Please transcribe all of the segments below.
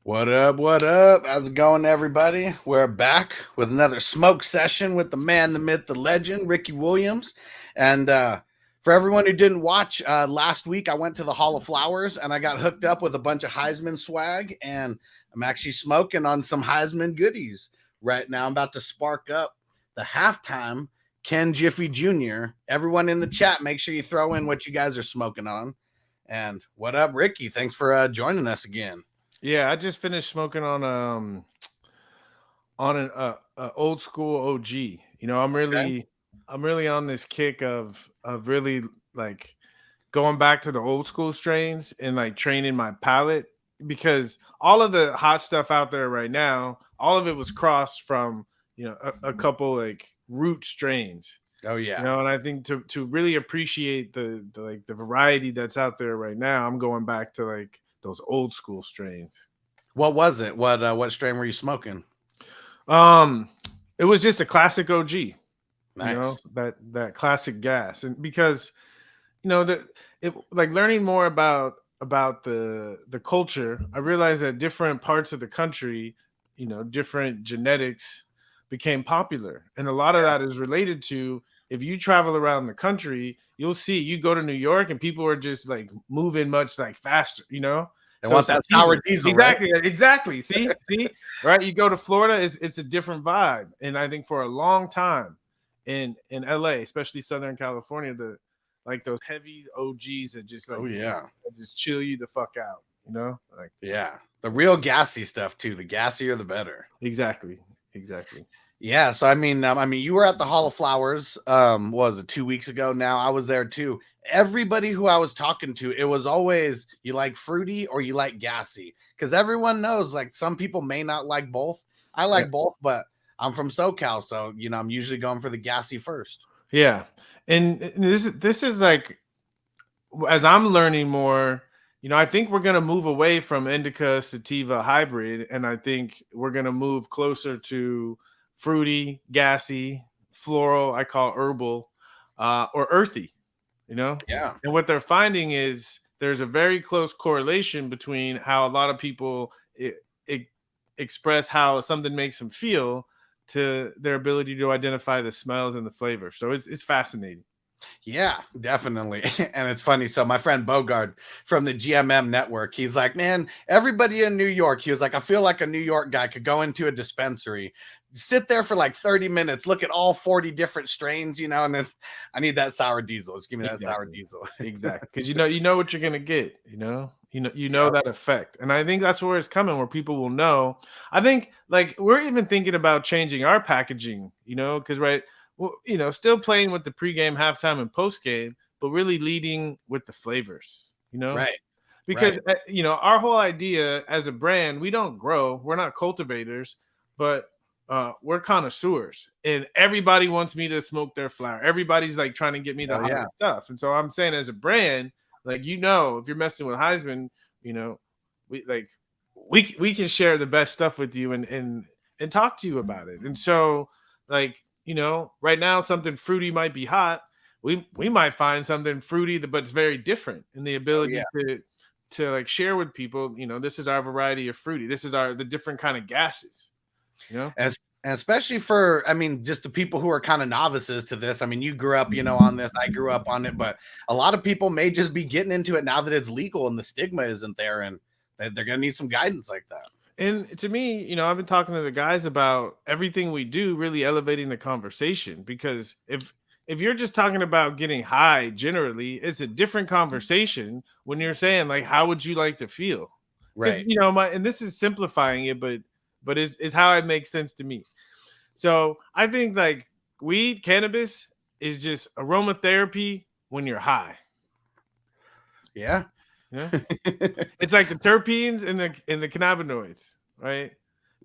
What up? What up? How's it going, everybody? We're back with another smoke session with the man, the myth, the legend, Ricky Williams. And for everyone who didn't watch, last week I went to the Hall of Flowers and I got hooked up with a bunch of Highsman swag. And I'm actually smoking on some Highsman goodies right now. I'm about to spark up the halftime Ken Jiffy Jr. Everyone in the chat, make sure you throw in what you guys are smoking on. And what up, Ricky? Thanks for joining us again. Yeah, I just finished smoking on an old school OG. I'm really on this kick of really like going back to the old school strains and like training my palate, because all of the hot stuff out there right now, all of it was crossed from a couple like root strains. Oh yeah. And I think to really appreciate the variety that's out there right now, I'm going back to like those old school strains. What was it? What strain were you smoking? It was just a classic OG. Nice. That classic gas. And because learning more about the culture, I realized that different parts of the country, different genetics became popular. And a lot of that is related to, if you travel around the country, you'll see, you go to New York and people are just like moving much like faster, They want that sour diesel. Exactly. Right? Exactly. See, right. You go to Florida, it's a different vibe. And I think for a long time in LA, especially Southern California, those heavy OGs that just like, just chill you the fuck out, the real gassy stuff too. The gassier, the better. Exactly. Yeah. So I mean, you were at the Hall of Flowers. What was it, 2 weeks ago? Now I was there too. Everybody who I was talking to, it was always, you like fruity or you like gassy, because everyone knows like some people may not like both. I like both, but I'm from SoCal, so I'm usually going for the gassy first. Yeah, and this is like, as I'm learning more, I think we're gonna move away from indica sativa hybrid, and I think we're gonna move closer to fruity, gassy, floral, I call herbal, or earthy, Yeah. And what they're finding is there's a very close correlation between how a lot of people express how something makes them feel to their ability to identify the smells and the flavor. So it's fascinating. Yeah, definitely. And it's funny. So my friend Bogard from the GMM network, he's like, man, everybody in New York, he was like, I feel like a New York guy could go into a dispensary, sit there for like 30 minutes, look at all 40 different strains, and then I need that sour diesel. Just give me that sour diesel. Exactly. Because you know what you're gonna get, that effect. And I think that's where it's coming, where people will know. I think like we're even thinking about changing our packaging, because still playing with the pregame, halftime, and postgame, but really leading with the flavors, Right. Because our whole idea as a brand, we don't grow, we're not cultivators, but we're connoisseurs, and everybody wants me to smoke their flower. Everybody's like trying to get me the hottest stuff. And so I'm saying, as a brand, like, if you're messing with Highsman, we can share the best stuff with you and talk to you about it. And so, like, right now something fruity might be hot. We might find something fruity, but it's very different in the ability to like share with people, this is our variety of fruity. This is the different kind of gases. And especially for, just the people who are kind of novices to this. You grew up, on this. I grew up on it, but a lot of people may just be getting into it now that it's legal and the stigma isn't there, and they're going to need some guidance like that. And to me, I've been talking to the guys about everything we do, really elevating the conversation, because if you're just talking about getting high generally, it's a different conversation when you're saying like, how would you like to feel? Right. And this is simplifying it, but it's how it makes sense to me. So I think like weed, cannabis is just aromatherapy when you're high. Yeah. It's like the terpenes and the cannabinoids, right?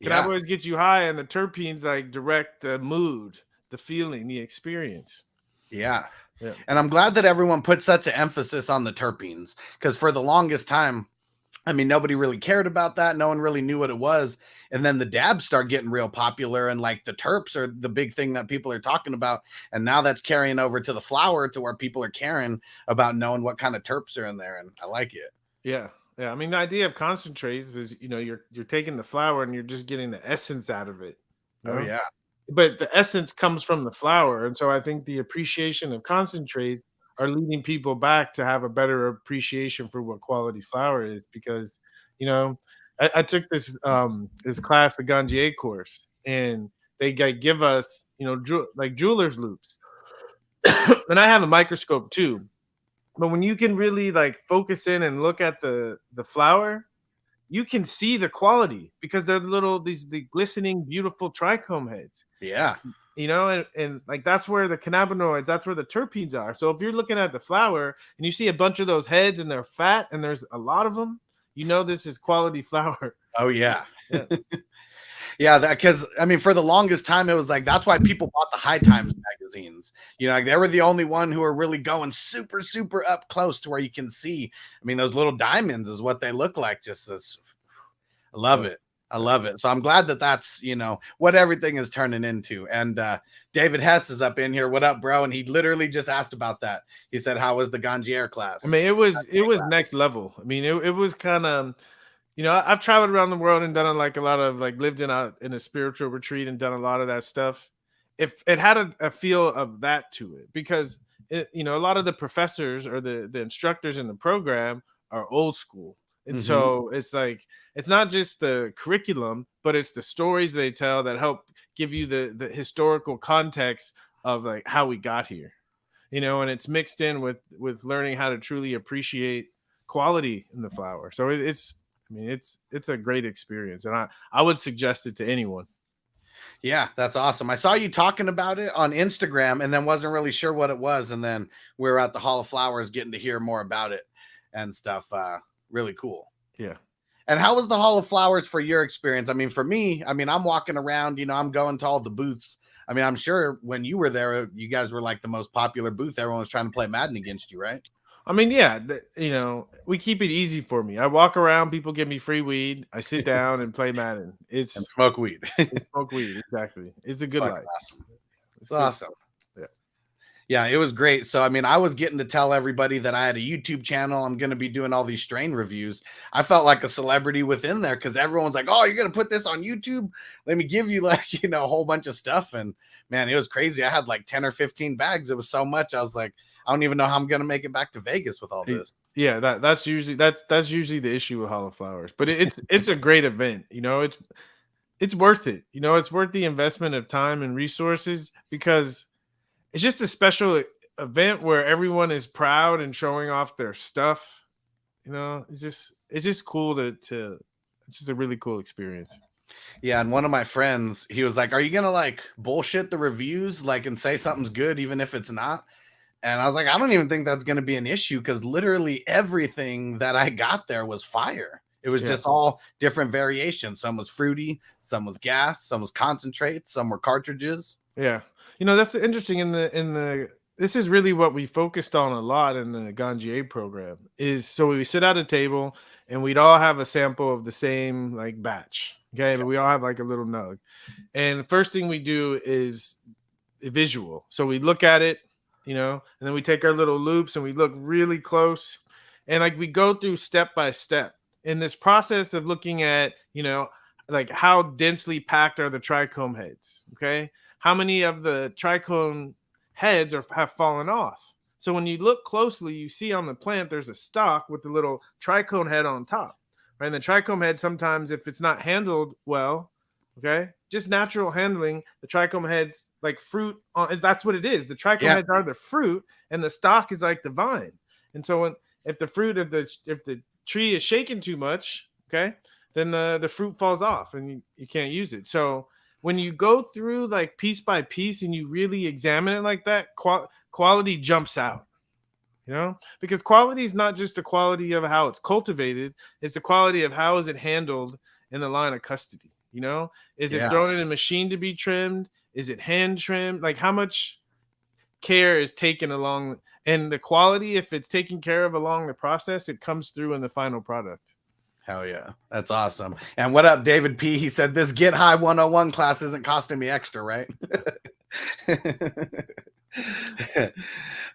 Cannabinoids get you high, and the terpenes like direct the mood, the feeling, the experience. Yeah. And I'm glad that everyone put such an emphasis on the terpenes, because for the longest time, nobody really cared about that. No one really knew what it was. And then the dabs start getting real popular, and like the terps are the big thing that people are talking about. And now that's carrying over to the flower, to where people are caring about knowing what kind of terps are in there. And I like it. Yeah. Yeah, I mean, the idea of concentrates is, you're taking the flower and you're just getting the essence out of it, you Oh know? yeah. But the essence comes from the flower, and so I think the appreciation of concentrate are leading people back to have a better appreciation for what quality flower is because, you know, I took this class, the Ganjier course, and they give us, like jeweler's loops. And I have a microscope too. But when you can really like focus in and look at the flower, you can see the quality because they're the glistening, beautiful trichome heads. Yeah. And like that's where the cannabinoids, that's where the terpenes are. So if you're looking at the flower and you see a bunch of those heads and they're fat and there's a lot of them, this is quality flower. Oh yeah. Yeah. Yeah, because I mean, for the longest time, it was like that's why people bought the High Times magazines. Like they were the only one who were really going super, super up close to where you can see. I mean, those little diamonds is what they look like. Just this, I love it. I love it. So I'm glad that that's what everything is turning into. And David Hess is up in here. What up, bro? And he literally just asked about that. He said, "How was the Ganjier class?" I mean, it was next level. I mean, it was kind of. I've traveled around the world and done a lot of lived in a spiritual retreat and done a lot of that stuff. If it had a feel of that to it, because a lot of the professors or the instructors in the program are old school, and so it's like it's not just the curriculum, but it's the stories they tell that help give you the historical context of like how we got here, and it's mixed in with learning how to truly appreciate quality in the flower. So it's a great experience, and I would suggest it to anyone. Yeah, that's awesome. I saw you talking about it on Instagram and then wasn't really sure what it was. And then we were at the Hall of Flowers getting to hear more about it and stuff. Really cool. Yeah. And how was the Hall of Flowers for your experience? I mean, for me, I'm walking around, I'm going to all the booths. I mean, I'm sure when you were there, you guys were like the most popular booth. Everyone was trying to play Madden against you, right? I mean, yeah, we keep it easy for me. I walk around, people give me free weed. I sit down and play Madden. And smoke weed. Smoke weed, exactly. It's a good life. Awesome. It's awesome. Yeah, it was great. So, I mean, I was getting to tell everybody that I had a YouTube channel. I'm going to be doing all these strain reviews. I felt like a celebrity within there because everyone's like, "Oh, you're going to put this on YouTube? Let me give you a whole bunch of stuff." And man, it was crazy. I had like 10 or 15 bags. It was so much. I was like, I don't even know how I'm going to make it back to Vegas with all this. Yeah, that's usually the issue with Hall of Flowers, but it's a great event. It's worth it. It's worth the investment of time and resources because it's just a special event where everyone is proud and showing off their stuff. It's just cool it's just a really cool experience. Yeah, and one of my friends, he was like, "Are you gonna like bullshit the reviews, and say something's good even if it's not?" And I was like, "I don't even think that's gonna be an issue because literally everything that I got there was fire. It was just all different variations. Some was fruity, some was gas, some was concentrate, some were cartridges." Yeah. That's interesting this is really what we focused on a lot in the Ganjier program is so we sit at a table and we'd all have a sample of the same batch. Okay. But we all have a little nug. And the first thing we do is visual. So we look at it, and then we take our little loops and we look really close. And we go through step by step in this process of looking at, how densely packed are the trichome heads. Okay. How many of the trichome heads have fallen off? So when you look closely, you see on the plant there's a stalk with the little trichome head on top, right? And the trichome head sometimes, if it's not handled well, okay, just natural handling, the trichome heads fruit. That's what it is. The trichome heads are the fruit, and the stalk is like the vine. And so if the tree is shaken too much, okay, then the fruit falls off and you can't use it. So when you go through piece by piece and you really examine it like that, quality jumps out, because quality is not just the quality of how it's cultivated. It's the quality of how is it handled in the line of custody. Is it thrown in a machine to be trimmed? Is it hand trimmed? How much care is taken along, and the quality, if it's taken care of along the process, it comes through in the final product. Hell yeah. That's awesome. And what up, David P? He said this Get High 101 class isn't costing me extra, right?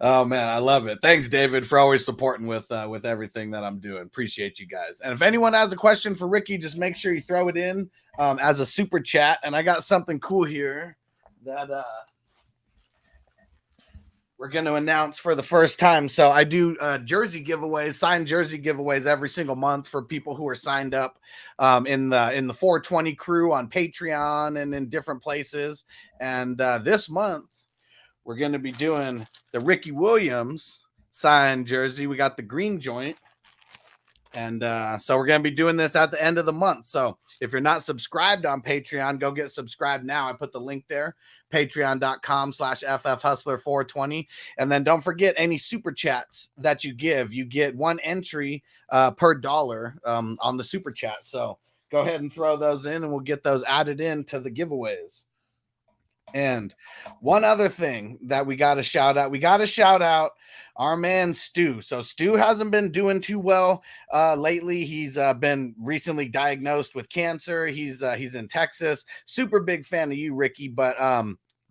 Oh man, I love it. Thanks, David, for always supporting with everything that I'm doing. Appreciate you guys. And if anyone has a question for Ricky, just make sure you throw it in as a super chat. And I got something cool here that we're going to announce for the first time. So I do jersey giveaways, signed jersey giveaways every single month for people who are signed up in the 420 crew on Patreon and in different places. And this month we're going to be doing the Ricky Williams signed jersey. We got the green joint. And so we're going to be doing this at the end of the month. So if you're not subscribed on Patreon, go get subscribed now. I put the link there, patreon.com/FFHustler420. And then don't forget any super chats that you give. You get one entry per dollar on the super chat. So go ahead and throw those in and we'll get those added into the giveaways. And one other thing that we got to shout out our man Stu. So Stu hasn't been doing too well lately. He's been recently diagnosed with cancer. He's in Texas. Super big fan of you, Ricky, but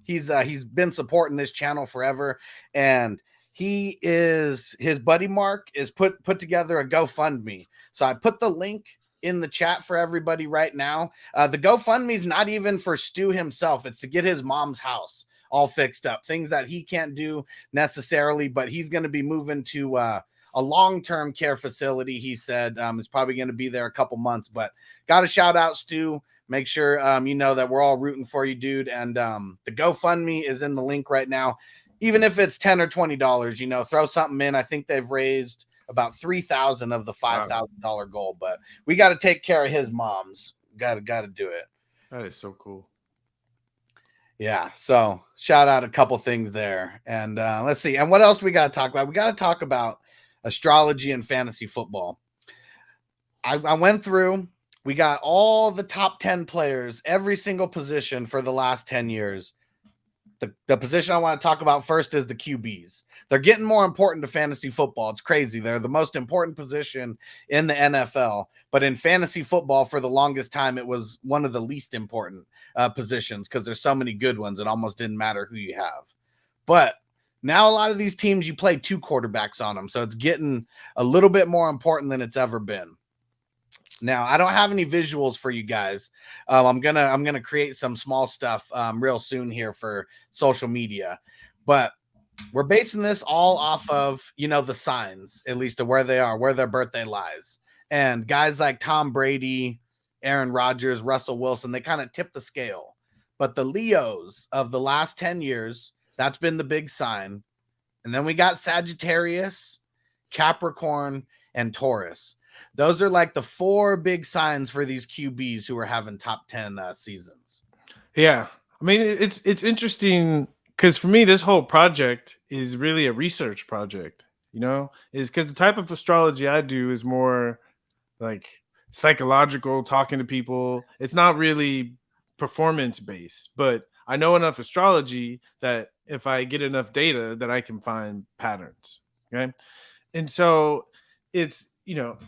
he's been supporting this channel forever, and his buddy Mark is put together a GoFundMe. So I put the link in the chat for everybody right now. The GoFundMe is not even for Stu himself. It's to get his mom's house all fixed up, things that he can't do necessarily, but he's going to be moving to a long-term care facility. He said it's probably going to be there a couple months, but got to shout out Stu. Make sure you know that we're all rooting for you, dude. And the GoFundMe is in the link right now. Even if it's $10 or $20, you know, throw something in. I think they've raised about 3,000 of the $5,000 goal, but we got to take care of his mom's. Got to do it. That is so cool. Yeah. So shout out a couple things there, and let's see. And what else we got to talk about? We got to talk about astrology and fantasy football. I went through. We got all the top 10 players, every single position for the last 10 years. The position I want to talk about first is the QBs. They're getting more important to fantasy football. It's crazy. They're the most important position in the NFL. But in fantasy football, for the longest time, it was one of the least important positions because there's so many good ones. It almost didn't matter who you have. But now a lot of these teams, you play two quarterbacks on them. So it's getting a little bit more important than it's ever been. Now, I don't have any visuals for you guys. I'm gonna create some small stuff real soon here for social media, but we're basing this all off of, you know, the signs, at least of where they are, where their birthday lies. And guys like Tom Brady, Aaron Rodgers, Russell Wilson, they kind of tip the scale. But the Leos of the last 10 years, that's been the big sign. And then we got Sagittarius, Capricorn, and Taurus. Those are like the four big signs for these QBs who are having top 10 seasons. Yeah. I mean, it's interesting because for me, this whole project is really a research project, you know, is because the type of astrology I do is more like psychological, talking to people. It's not really performance based, but I know enough astrology that if I get enough data that I can find patterns. Okay. And so it's, you know,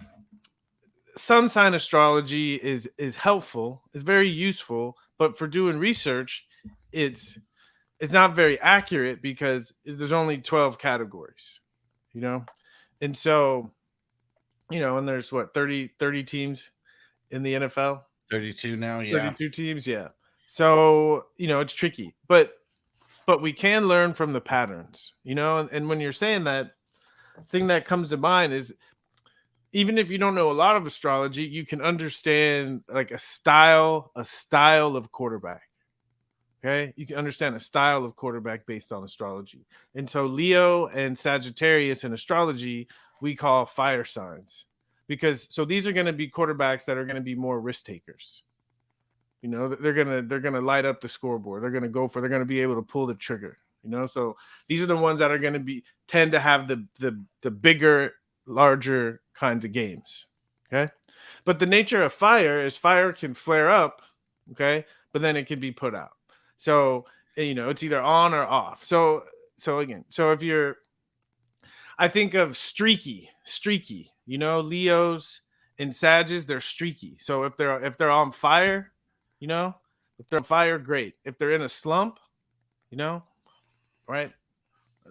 sun sign astrology is helpful, it's very useful, but for doing research, it's not very accurate because there's only 12 categories, you know. And so, you know, and there's what 30 teams in the NFL. 32 now, yeah. 32 teams, yeah. So, you know, it's tricky, but we can learn from the patterns, you know. And when you're saying that, thing that comes to mind is, even if you don't know a lot of astrology, you can understand like a style of quarterback. Okay. You can understand a style of quarterback based on astrology. And so Leo and Sagittarius in astrology, we call fire signs, because so these are going to be quarterbacks that are going to be more risk takers. You know, they're going to light up the scoreboard. They're going to be able to pull the trigger, you know? So these are the ones that are going to tend to have the bigger, larger kinds of games. Okay. But the nature of fire is fire can flare up. Okay. But then it can be put out. So, you know, it's either on or off. So again, so if you're, I think of streaky, you know, Leos and Sages, they're streaky. So if they're on fire, you know, if they're on fire, great. If they're in a slump, you know, right,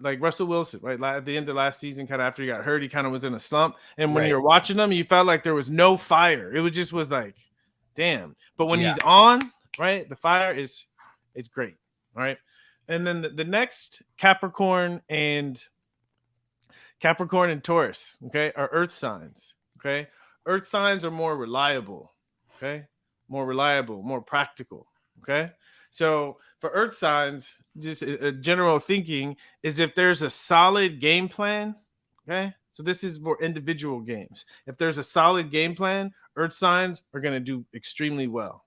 like Russell Wilson, right? At the end of last season, kind of after he got hurt, he kind of was in a slump. And when Right. you're watching him, you felt like there was no fire. It was just was like, damn. But when Yeah. he's on, right, the fire is it's great. All right. And then the next Capricorn and Taurus, okay, are earth signs. Okay. Earth signs are more reliable. Okay. More reliable, more practical. Okay. So for earth signs, just a general thinking is if there's a solid game plan, okay? So this is for individual games. If there's a solid game plan, earth signs are going to do extremely well.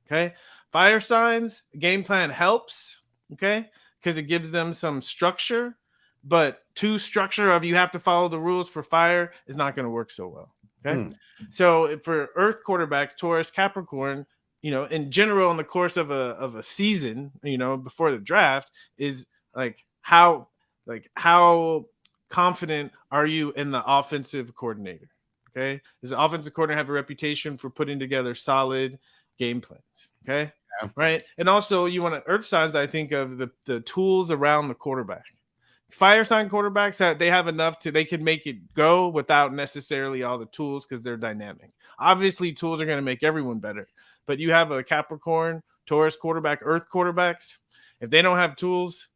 Okay? Fire signs, game plan helps, okay? Because it gives them some structure, but too structure of you have to follow the rules for fire is not going to work so well. Okay? So for earth quarterbacks, Taurus, Capricorn, in general, in the course of a season, before the draft, is how confident are you in the offensive coordinator? Okay, does the offensive coordinator have a reputation for putting together solid game plans? Okay, right, and also you want to earth signs. I think of the tools around the quarterback. Fire sign quarterbacks they have enough they can make it go without necessarily all the tools because they're dynamic. Obviously, tools are going to make everyone better. But you have a Capricorn, Taurus quarterback, Earth quarterbacks. If they don't have tools,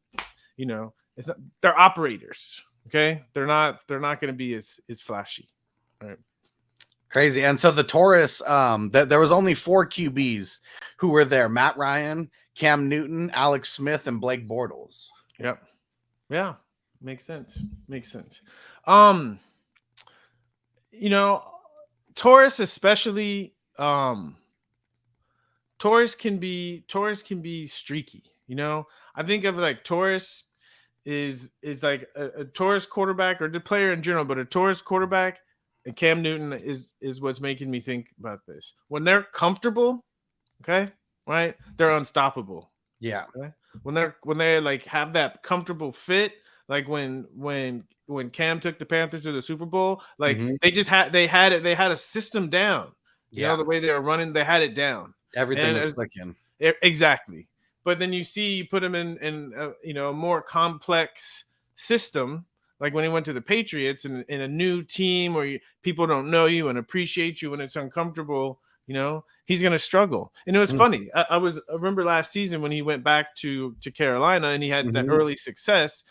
they're operators. Okay, they're not going to be as flashy. All right. Crazy. And so the Taurus, there was only 4 QBs who were there: Matt Ryan, Cam Newton, Alex Smith, and Blake Bortles. Yep. Yeah, makes sense. Taurus especially. Taurus can be streaky. I think of like Taurus is like a Taurus quarterback or the player in general, but a Taurus quarterback and Cam Newton is what's making me think about this. When they're comfortable, okay, right, they're unstoppable. Yeah. Okay? When they like have that comfortable fit, like when Cam took the Panthers to the Super Bowl, like they had a system down. The way they were running, they had it down. Everything was clicking. Exactly. But then you put him in a more complex system, like when he went to the Patriots in a new team where people don't know you and appreciate you when it's uncomfortable, he's going to struggle. And it was funny. I remember last season when he went back to Carolina and he had that early success.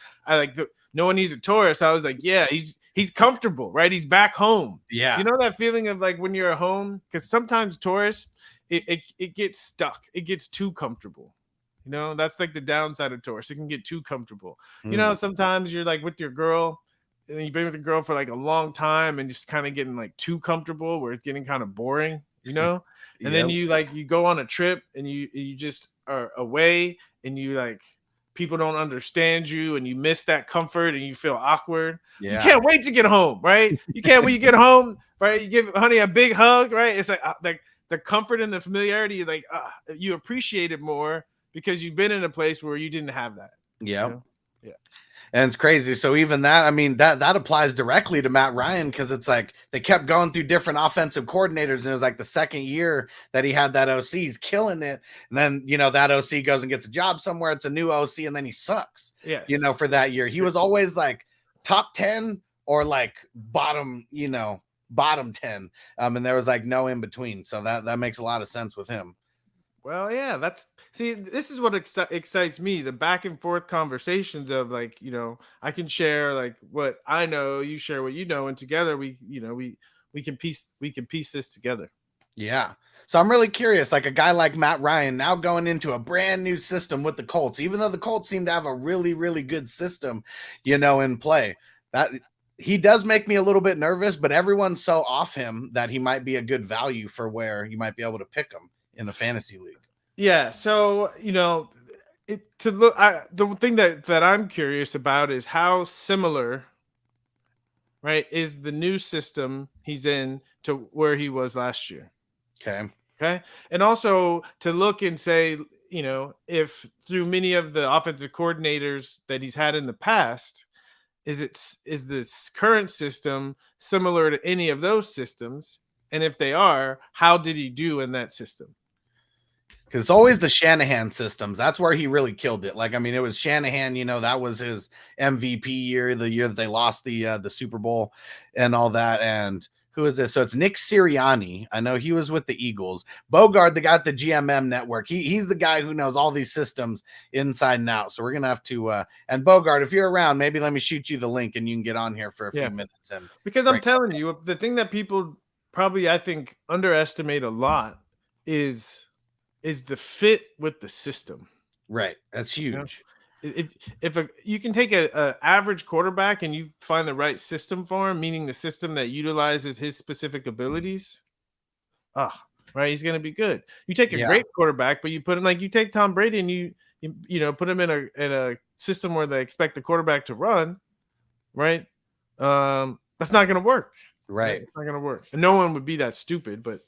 Knowing he's a Taurus, I was like, yeah, he's comfortable, right? He's back home. Yeah. You know that feeling of like when you're at home? Because sometimes Taurus, it gets stuck. It gets too comfortable. That's like the downside of Taurus. It can get too comfortable. Sometimes you're like with your girl and you've been with the girl for like a long time and just kind of getting like too comfortable where it's getting kind of boring, and then you go on a trip and you just are away and you like people don't understand you and you miss that comfort and you feel awkward. You can't wait to get home, right? You can't when you get home, right? You give honey a big hug, right? It's like the comfort and the familiarity, like you appreciate it more because you've been in a place where you didn't have that. Yeah. Yeah. And it's crazy. So even that, I mean, that applies directly to Matt Ryan because it's like they kept going through different offensive coordinators. And it was like the second year that he had that OC, he's killing it. And then, that OC goes and gets a job somewhere. It's a new OC and then he sucks, for that year. He was always like top 10 or like bottom 10. And there was like no in between. So that makes a lot of sense with him. Well, yeah, this is what excites me, the back and forth conversations of like, I can share like what I know, you share what you know, and together we can piece this together. Yeah. So I'm really curious, like a guy like Matt Ryan now going into a brand new system with the Colts, even though the Colts seem to have a really, really good system, in play. That he does make me a little bit nervous, but everyone's so off him that he might be a good value for where you might be able to pick him in the fantasy league. Yeah. So, the thing that I'm curious about is how similar, right, is the new system he's in to where he was last year. Okay. And also to look and say, if through many of the offensive coordinators that he's had in the past, is this current system similar to any of those systems? And if they are, how did he do in that system? Because it's always the Shanahan systems. That's where he really killed it. Like, I mean, it was Shanahan, you know, that was his MVP year, the year that they lost the Super Bowl and all that. And who is this? So it's Nick Sirianni. I know he was with the Eagles. Bogard, the guy at the GMM network. He's the guy who knows all these systems inside and out. So we're gonna have to and Bogard, if you're around, maybe let me shoot you the link and you can get on here for a few minutes. And because I'm telling you, the thing that people probably I think underestimate a lot is the fit with the system. Right. That's huge. You know? If you can take a average quarterback and you find the right system for him, meaning the system that utilizes his specific abilities, right, he's going to be good. You take a great quarterback, but you put him like you take Tom Brady and you put him in a system where they expect the quarterback to run, right? That's not going to work. Right. It's not going to work. And no one would be that stupid, but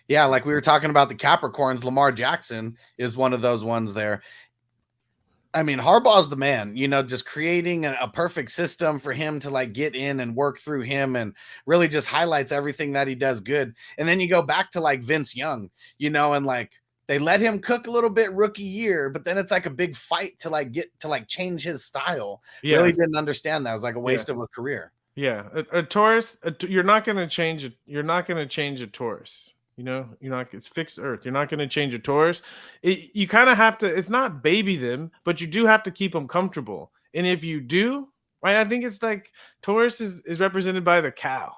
yeah, like we were talking about the Capricorns, Lamar Jackson is one of those ones there. I mean, Harbaugh's the man, you know, just creating a perfect system for him to like get in and work through him and really just highlights everything that he does good. And then you go back to like Vince Young, you know, and like they let him cook a little bit rookie year, but then it's like a big fight to like get to like change his style. Yeah. Really didn't understand that. It was like a waste of a career. Yeah. A Taurus, you're not going to change it. You're not going to change a Taurus. You know, it's fixed earth. You're not going to change a Taurus. You kind of have to, it's not baby them, but you do have to keep them comfortable. And if you do, right, I think it's like Taurus is represented by the cow,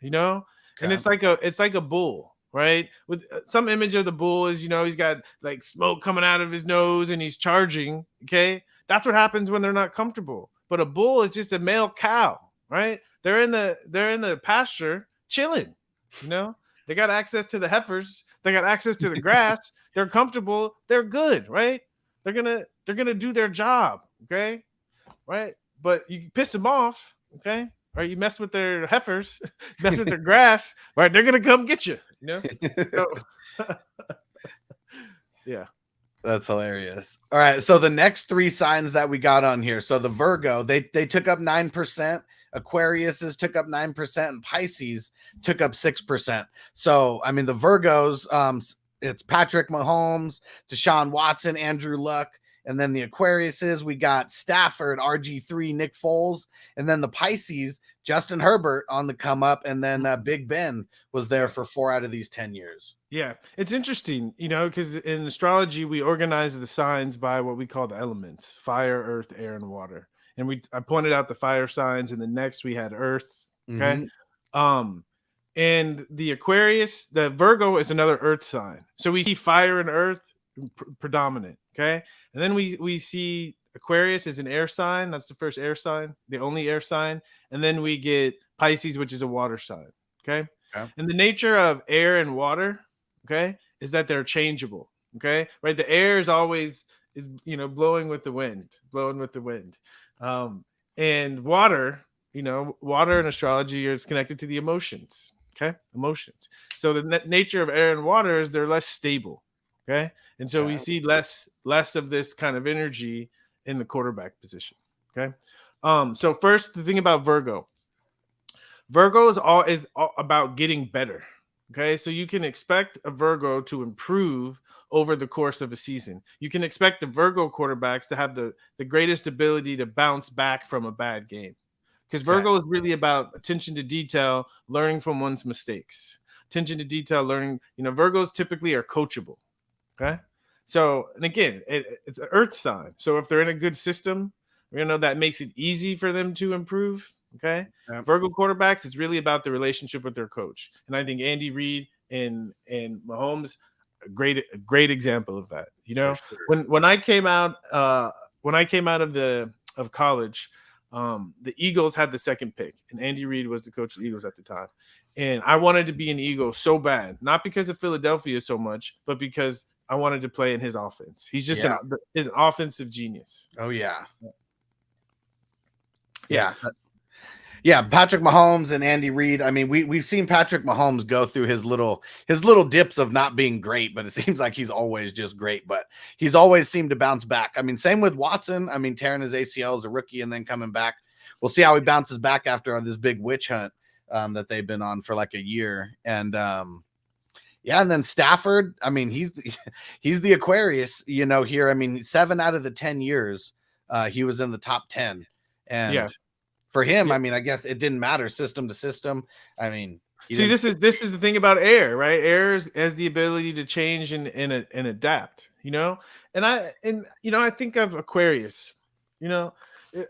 you know, and it's like a bull, right? With some image of the bull is, you know, he's got like smoke coming out of his nose and he's charging. Okay. That's what happens when they're not comfortable. But a bull is just a male cow, right? They're in the pasture chilling, you know. They got access to the heifers. They got access to the grass. They're comfortable. They're good, right? They're gonna do their job, okay, right? But you piss them off, okay, right? You mess with their heifers, mess with their grass, right? They're gonna come get you, you know. So, yeah, that's hilarious. All right, so the next three signs that we got on here. So the Virgo, they took up 9%. Aquariuses took up 9%, and Pisces took up 6%. So, I mean, the Virgos, it's Patrick Mahomes, Deshaun Watson, Andrew Luck, and then the Aquariuses, we got Stafford, RG3, Nick Foles, and then the Pisces, Justin Herbert on the come up, and then Big Ben was there for 4 out of these 10 years. Yeah, it's interesting, you know, because in astrology, we organize the signs by what we call the elements: fire, earth, air, and water. And I pointed out the fire signs, and the next we had earth. Okay. Mm-hmm. And the Aquarius, the Virgo is another earth sign. So we see fire and earth predominant. Okay. And then we see Aquarius as an air sign. That's the first air sign, the only air sign. And then we get Pisces, which is a water sign. Okay. And the nature of air and water, okay, is that they're changeable. Okay. Right. The air is always blowing with the wind. And water, water in astrology is connected to the emotions. Okay. Emotions. So the nature of air and water is they're less stable. Okay. And so we see less of this kind of energy in the quarterback position. Okay. So first, the thing about Virgo is all about getting better. Okay. So you can expect a Virgo to improve over the course of a season. You can expect the Virgo quarterbacks to have the greatest ability to bounce back from a bad game, because Virgo is really about attention to detail, learning from one's mistakes, attention to detail, learning. Virgos typically are coachable. Okay. So, and again, it's an earth sign. So if they're in a good system, that makes it easy for them to improve. Okay. Virgo quarterbacks, it's really about the relationship with their coach. And I think Andy Reid and Mahomes, a great example of that. Sure. When I came out of college, the Eagles had the second pick, and Andy Reid was the coach of the Eagles at the time. And I wanted to be an Eagle so bad, not because of Philadelphia so much, but because I wanted to play in his offense. He's just he's an offensive genius. Oh yeah. Yeah, Patrick Mahomes and Andy Reid. I mean, we've seen Patrick Mahomes go through his little dips of not being great, but it seems like he's always just great. But he's always seemed to bounce back. I mean, same with Watson. I mean, tearing his ACL as a rookie and then coming back. We'll see how he bounces back after this big witch hunt that they've been on for like a year. And Yeah, and then Stafford, I mean, he's the Aquarius, here. I mean, 7 out of the 10 years he was in the top 10. And for him, I mean, I guess it didn't matter system to system. I mean, see, this is the thing about air, right? Air has the ability to change and adapt, And I think of Aquarius,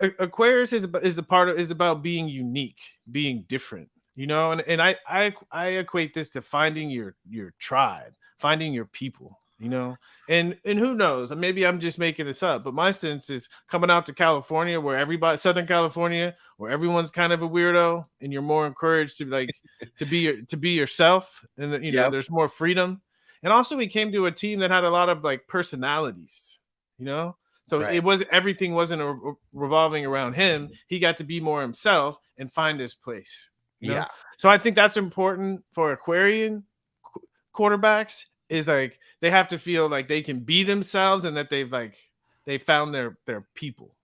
Aquarius is about being unique, being different, and I equate this to finding your tribe, finding your people, and who knows, maybe I'm just making this up, but my sense is coming out to California, where Southern California, where everyone's kind of a weirdo, and you're more encouraged to be yourself, and there's more freedom. And also we came to a team that had a lot of like personalities, so right. Everything wasn't revolving around him. He got to be more himself and find his place. Yeah. So I think that's important for Aquarian quarterbacks, is like they have to feel like they can be themselves and that they found their people.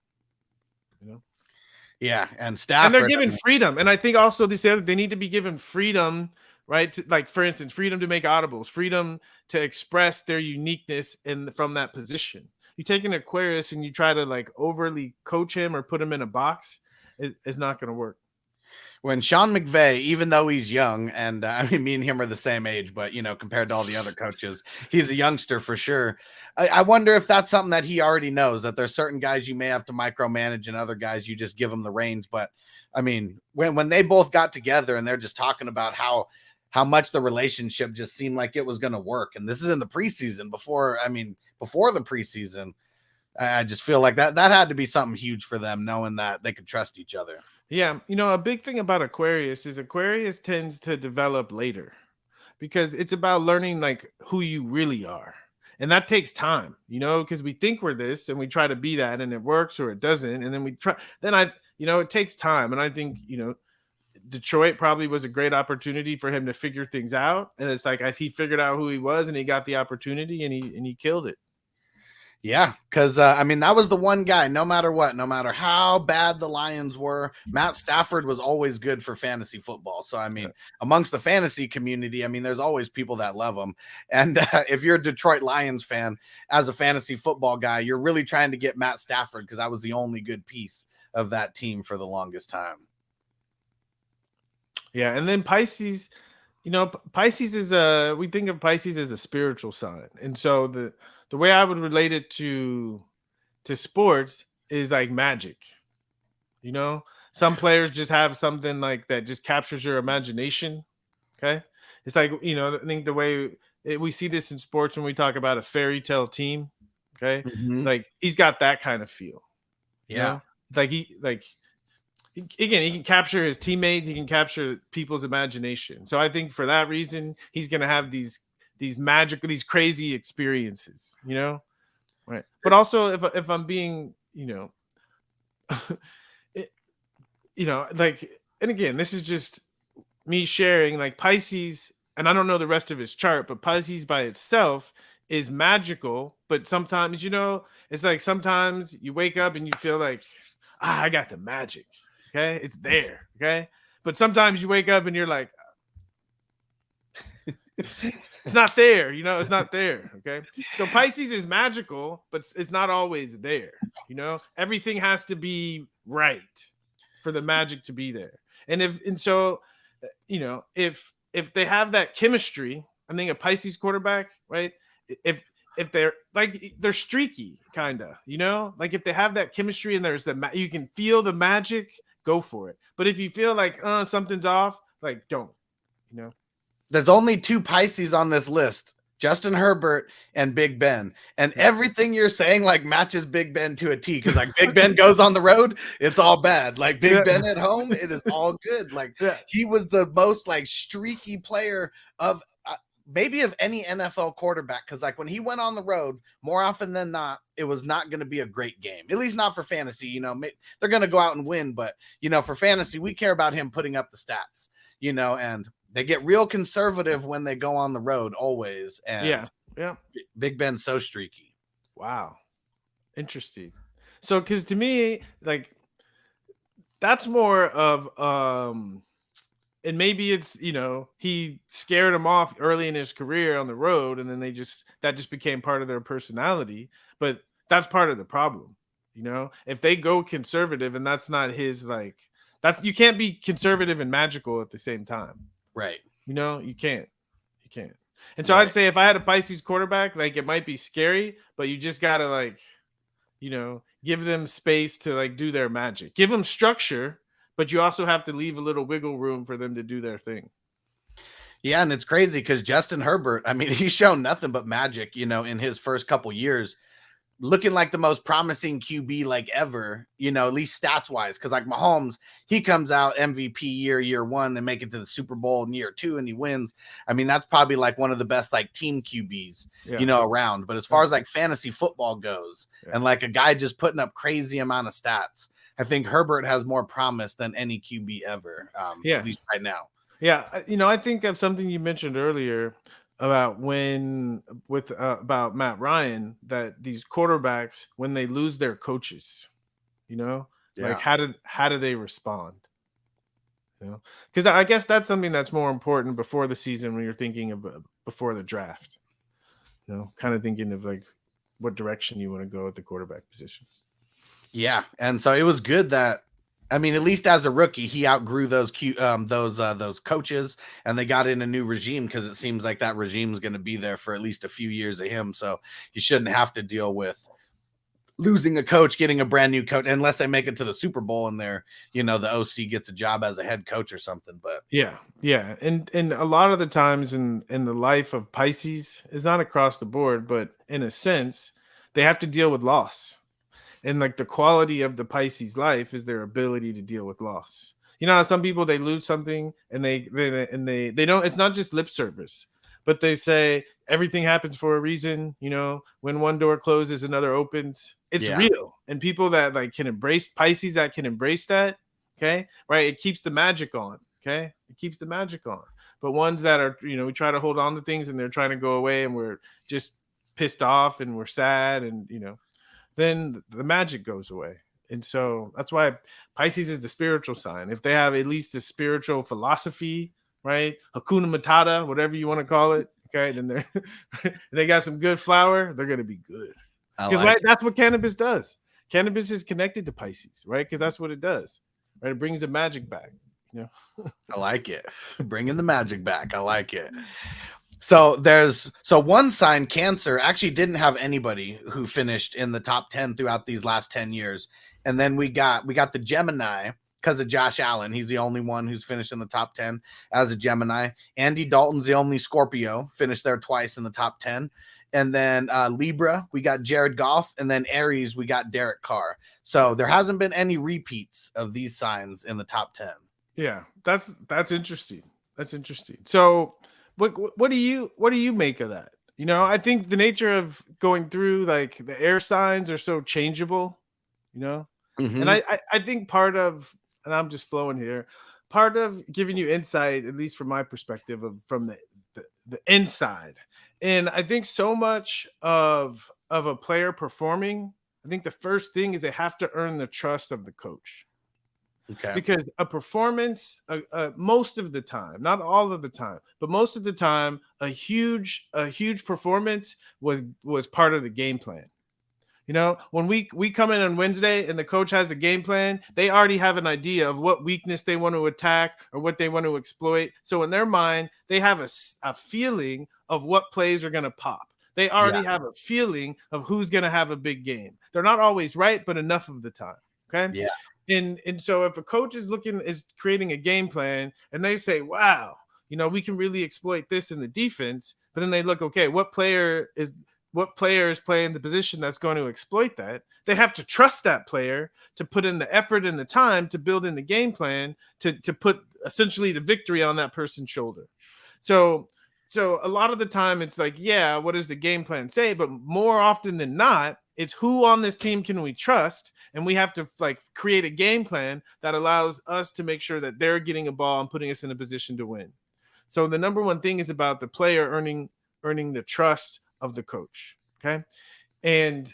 Yeah, and Stafford, and they're given freedom. And I think also they need to be given freedom, right? Like, for instance, freedom to make audibles, freedom to express their uniqueness from that position. You take an Aquarius and you try to like overly coach him or put him in a box, it's not going to work. When Sean McVay, even though he's young, and I mean, me and him are the same age, but compared to all the other coaches, he's a youngster for sure. I wonder if that's something that he already knows, that there's certain guys you may have to micromanage and other guys you just give them the reins. But I mean, when they both got together and they're just talking about how much the relationship just seemed like it was going to work, and this is in the preseason before the preseason, I just feel like that had to be something huge for them, knowing that they could trust each other. Yeah, a big thing about Aquarius is Aquarius tends to develop later, because it's about learning like who you really are. And that takes time, because we think we're this and we try to be that, and it works or it doesn't. And then it takes time. And I think, Detroit probably was a great opportunity for him to figure things out. And it's like, if he figured out who he was and he got the opportunity and he killed it. Yeah, because that was the one guy, no matter what, no matter how bad the Lions were, Matt Stafford was always good for fantasy football. So, amongst the fantasy community, there's always people that love him. And if you're a Detroit Lions fan, as a fantasy football guy, you're really trying to get Matt Stafford, because that was the only good piece of that team for the longest time. Yeah, and then Pisces, Pisces is we think of Pisces as a spiritual sign. And so the way I would relate it to sports is like magic. Some players just have something like that just captures your imagination. Okay. It's like, I think the way we see this in sports when we talk about a fairy tale team. Okay. Mm-hmm. Like he's got that kind of feel. Yeah. Again, he can capture his teammates. He can capture people's imagination. So I think for that reason, he's going to have these magical, these crazy experiences, right? But also, if I'm being, and again, this is just me sharing, like Pisces, and I don't know the rest of his chart, but Pisces by itself is magical. But sometimes, it's like sometimes you wake up and you feel like, I got the magic. Okay, it's there. Okay, but sometimes you wake up and you're like, it's not there. It's not there. Okay, so Pisces is magical, but it's not always there. Everything has to be right for the magic to be there. And if they have that chemistry, I think a Pisces quarterback, right? If they're like, they're streaky, kind of, like if they have that chemistry and there's you can feel the magic, go for it. But if you feel like something's off, like don't, There's only 2 Pisces on this list, Justin Herbert and Big Ben. And everything you're saying like matches Big Ben to a T, because like Big Ben goes on the road, it's all bad. Like Big Ben at home, it is all good. Like he was the most like streaky player of maybe of any NFL quarterback, because like when he went on the road, more often than not, it was not going to be a great game, at least not for fantasy. They're going to go out and win, but for fantasy, we care about him putting up the stats, and they get real conservative when they go on the road always. And yeah, Big Ben's so streaky. Wow, interesting. So because to me, like, that's more of maybe it's, he scared them off early in his career on the road, and then that just became part of their personality. But that's part of the problem. If they go conservative and that's not his, like, you can't be conservative and magical at the same time. Right. You can't. And so I'd say if I had a Pisces quarterback, like, it might be scary, but you just gotta, like, give them space to, like, do their magic. Give them structure, but you also have to leave a little wiggle room for them to do their thing. Yeah, and it's crazy because Justin Herbert, I mean, he's shown nothing but magic, in his first couple years, looking like the most promising QB like ever, at least stats wise. Because like Mahomes, he comes out MVP year one and make it to the Super Bowl in year 2 and he wins. I mean, that's probably like one of the best like team QBs, around. But as far as like fantasy football goes, and like a guy just putting up crazy amount of stats, I think Herbert has more promise than any QB ever, at least right now. Yeah, I think of something you mentioned earlier about about Matt Ryan, that these quarterbacks, when they lose their coaches, like how do they respond? Because I guess that's something that's more important before the season when you're thinking of before the draft. Kind of thinking of like what direction you want to go at the quarterback position. Yeah, and so it was good that, I mean, at least as a rookie, he outgrew those coaches, and they got in a new regime, because it seems like that regime is going to be there for at least a few years of him. So you shouldn't have to deal with losing a coach, getting a brand new coach, unless they make it to the Super Bowl and they're, the OC gets a job as a head coach or something. But yeah, and a lot of the times in the life of Pisces, is not across the board, but in a sense, they have to deal with loss. And like the quality of the Pisces life is their ability to deal with loss. Some people, they lose something and they don't, it's not just lip service, but they say everything happens for a reason. When one door closes, another opens. It's real. And people that like can embrace Pisces, that can embrace that. Okay. Right. It keeps the magic on. Okay. It keeps the magic on. But ones that are, we try to hold on to things and they're trying to go away and we're just pissed off and we're sad and, then the magic goes away. And so that's why Pisces is the spiritual sign. If they have at least a spiritual philosophy, right? Hakuna Matata, whatever you want to call it. Okay. Then they got some good flower, they're going to be good. Because that's what cannabis does. Cannabis is connected to Pisces, right? Because that's what it does, right? It brings the magic back. I like it. Bringing the magic back. I like it. So one sign, Cancer, actually didn't have anybody who finished in the top 10 throughout these last 10 years. And then we got the Gemini because of Josh Allen. He's the only one who's finished in the top 10 as a Gemini. Andy Dalton's the only Scorpio, finished there twice in the top 10. And then Libra, we got Jared Goff. And then Aries, we got Derek Carr. So there hasn't been any repeats of these signs in the top 10. Yeah, that's interesting. That's interesting. So what do you make of that? I think the nature of going through, like, the air signs are so changeable, Mm-hmm. And I think part of, and I'm just flowing here, part of giving you insight, at least from my perspective, from the inside. And I think so much of a player performing, I think the first thing is they have to earn the trust of the coach. Okay. Because a performance, most of the time, not all of the time, but most of the time, a huge performance was part of the game plan. When we come in on Wednesday and the coach has a game plan, they already have an idea of what weakness they want to attack or what they want to exploit. So in their mind, they have a feeling of what plays are going to pop. They already have a feeling of who's going to have a big game. They're not always right, but enough of the time. Okay. Yeah. And so if a coach is creating a game plan and they say, wow, we can really exploit this in the defense, but then they look, okay, what player is playing the position that's going to exploit that? They have to trust that player to put in the effort and the time to build in the game plan to put essentially the victory on that person's shoulder. So a lot of the time it's like, yeah, what does the game plan say? But more often than not, it's who on this team can we trust? And we have to like create a game plan that allows us to make sure that they're getting a ball and putting us in a position to win. So the number one thing is about the player earning the trust of the coach. Okay. And,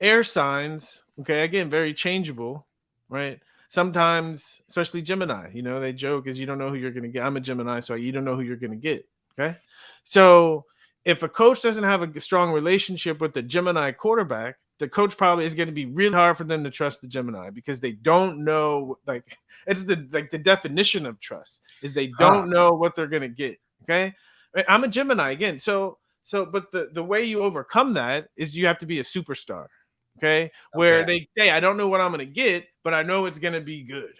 air signs, okay, again, very changeable, right? sometimes, especially Gemini, they joke is you don't know who you're going to get. I'm a Gemini, so you don't know who you're going to get. Okay. So if a coach doesn't have a strong relationship with the Gemini quarterback, the coach probably is going to be really hard for them to trust the Gemini because they don't know, it's the definition of trust is they don't know what they're going to get. Okay. I'm a Gemini again. But the way you overcome that is you have to be a superstar. Okay. Where they say, I don't know what I'm going to get, but I know it's going to be good.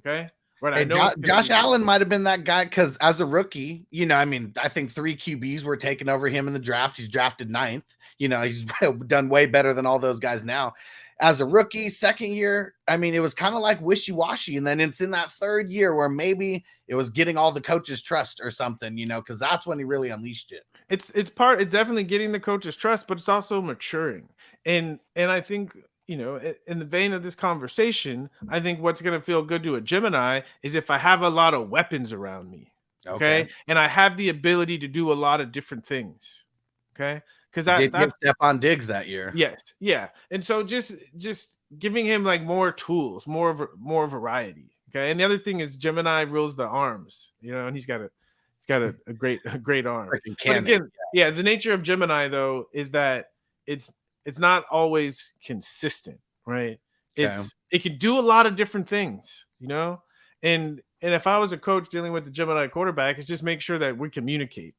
Okay. Right. Hey, I know Josh Allen might have been that guy because as a rookie, I think 3 QBs were taken over him in the draft. He's drafted 9th. He's done way better than all those guys now. As a rookie, second year, it was kind of like wishy-washy. And then it's in that third year where maybe it was getting all the coaches' trust or something, because that's when he really unleashed it. It's definitely getting the coaches' trust, but it's also maturing. And I think, in the vein of this conversation, I think what's going to feel good to a Gemini is if I have a lot of weapons around me. Okay. And I have the ability to do a lot of different things. Okay. Because that's Stephon Diggs that year. Yes. Yeah. And so just giving him more tools, more variety. Okay. And the other thing is Gemini rules the arms, and he's got a great arm. But again, the nature of Gemini though is that it's not always consistent, right? It can do a lot of different things, and if I was a coach dealing with the Gemini quarterback, it's just make sure that we communicate,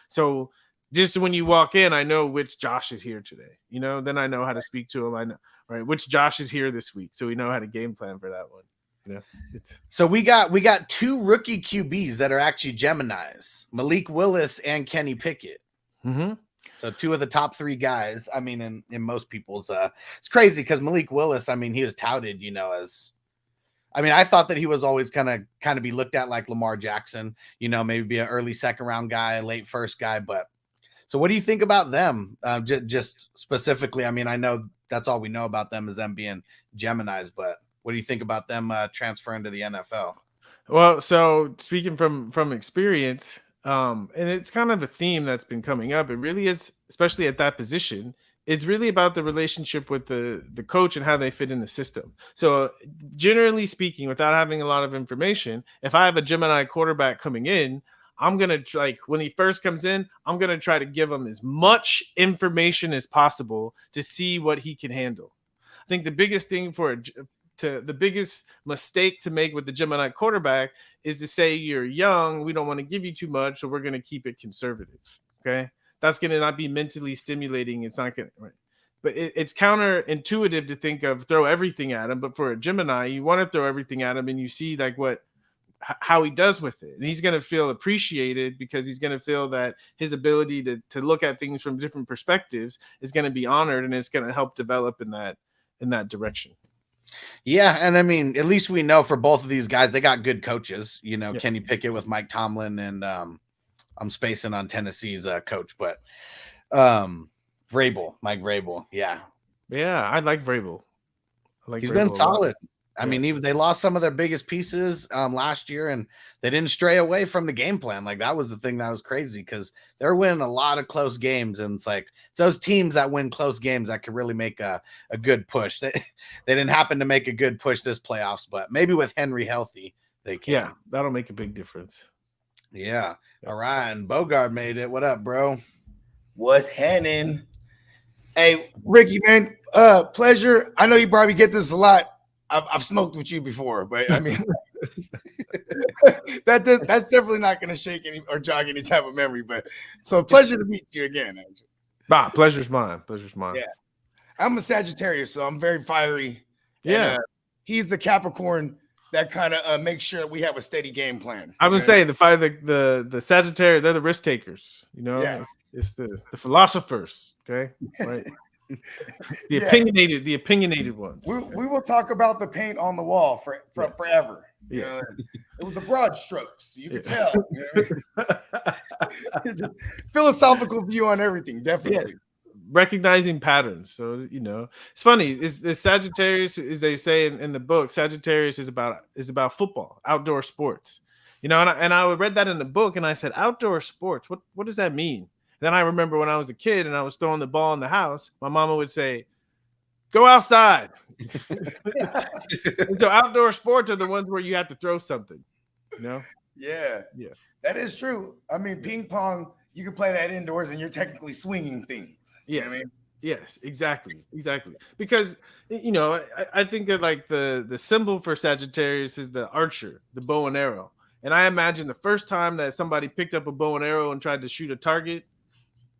So just when you walk in, I know which Josh is here today, then I know how to speak to him. I know, right, which Josh is here this week. So we know how to game plan for that one. So we got 2 rookie QBs that are actually Geminis, Malik Willis and Kenny Pickett. Mm-hmm. So 2 of the top 3 guys. In most people's, it's crazy because Malik Willis, he was touted, as, I thought that he was always kind of be looked at like Lamar Jackson, maybe be an early second round guy, late first guy. But so what do you think about them? Just specifically, I know that's all we know about them is them being Geminis, but what do you think about them transferring to the NFL? Well, so speaking from experience, and it's kind of a theme that's been coming up. It really is, especially at that position. It's really about the relationship with the coach and how they fit in the system. So generally speaking, without having a lot of information, if I have a Gemini quarterback coming in, I'm going to when he first comes in, I'm going to try to give him as much information as possible to see what he can handle. I think the biggest thing the biggest mistake to make with the Gemini quarterback is to say you're young, we don't want to give you too much, so we're going to keep it conservative. Okay. That's going to not be mentally stimulating. It's not going to, right. But it's counterintuitive to think of throw everything at him. But for a Gemini, you want to throw everything at him and you see how he does with it. And he's going to feel appreciated because he's going to feel that his ability to look at things from different perspectives is going to be honored, and it's going to help develop in that direction. Yeah, and at least we know for both of these guys, they got good coaches. Kenny Pickett with Mike Tomlin, and I'm spacing on Tennessee's coach, but Mike Vrabel. Yeah, I like Vrabel. He's been solid. Even they lost some of their biggest pieces last year, and they didn't stray away from the game plan. That was the thing that was crazy because they're winning a lot of close games, and it's those teams that win close games that could really make a good push. They didn't happen to make a good push this playoffs, but maybe with Henry healthy, they can. Yeah, that'll make a big difference. Yeah. All right, and Bogard made it. What up, bro? What's happening? Hey, Ricky, man, pleasure. I know you probably get this a lot. I've smoked with you before, but that's definitely not going to shake any or jog any type of memory. But so pleasure to meet you again. Actually. Pleasure's mine. Yeah, I'm a Sagittarius, so I'm very fiery. Yeah, and, he's the Capricorn that kind of makes sure that we have a steady game plan. I would say the Sagittarius, they're the risk takers. Yes. It's the philosophers. Okay, right. The opinionated ones. We will talk about the paint on the wall forever. Yeah, it was the broad strokes. You could tell. Philosophical view on everything, definitely. Recognizing patterns. So it's funny. Is Sagittarius, as they say in the book, Sagittarius is about football, outdoor sports. And I read that in the book, and I said, outdoor sports. What does that mean? Then I remember when I was a kid and I was throwing the ball in the house, my mama would say, Go outside. And so outdoor sports are the ones where you have to throw something. You know? Yeah. Yeah. That is true. I mean, ping pong, you can play that indoors and you're technically swinging things. You know what I mean? Yes, exactly. Because I think that like the symbol for Sagittarius is the archer, the bow and arrow. And I imagine the first time that somebody picked up a bow and arrow and tried to shoot a target,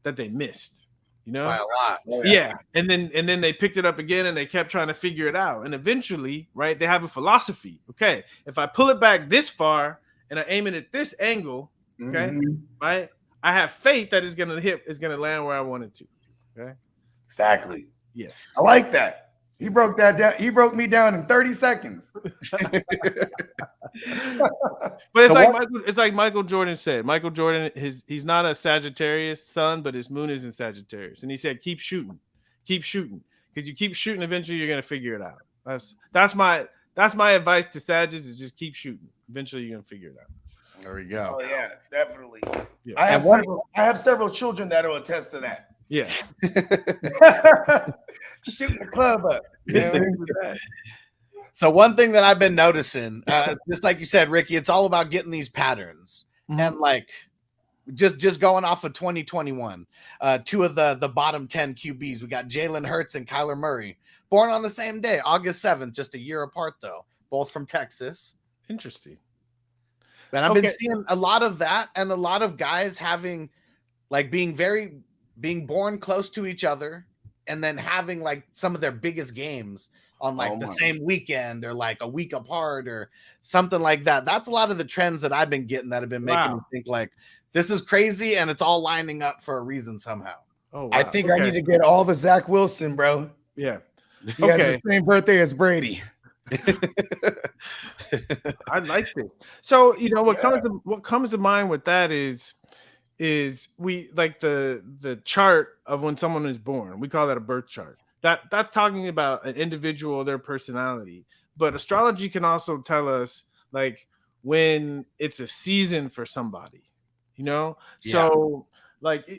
that they missed. By a lot. Oh, Yeah. And then they picked it up again and they kept trying to figure it out. And eventually, right, they have a philosophy. Okay, if I pull it back this far and I aim it at this angle, okay, right, I have faith that it's gonna land where I want it to. Okay. Exactly. Yes. I like that. He broke that down. He broke me down in 30 seconds. But it's like Michael Jordan said. Michael Jordan, he's not a Sagittarius sun, but his moon is in Sagittarius. And he said, keep shooting. Because you keep shooting, eventually you're gonna figure it out. That's my advice to Sagittarius is just keep shooting. Eventually you're gonna figure it out. There we go. Oh yeah, definitely. Yeah. I have several children that will attest to that. Yeah. Shooting the club up. Yeah. So one thing that I've been noticing, just like you said, Ricky, it's all about getting these patterns. And like just going off of 2021, two of the bottom 10 QBs, we got Jalen Hurts and Kyler Murray, born on the same day, August 7th, just a year apart though, both from Texas. Interesting. And I've been seeing a lot of that, and a lot of guys having like being born close to each other, and then having like some of their biggest games on like the same weekend or like a week apart or something like that. That's a lot of the trends that I've been getting that have been making me think like this is crazy, and it's all lining up for a reason somehow. Oh, wow. I think I need to get all the Zach Wilson, bro. Yeah. He has the same birthday as Brady. I like this. So what comes to mind with that is we like the chart of when someone is born. We call that a birth chart. That's talking about an individual, their personality. But astrology can also tell us like when it's a season for somebody, So like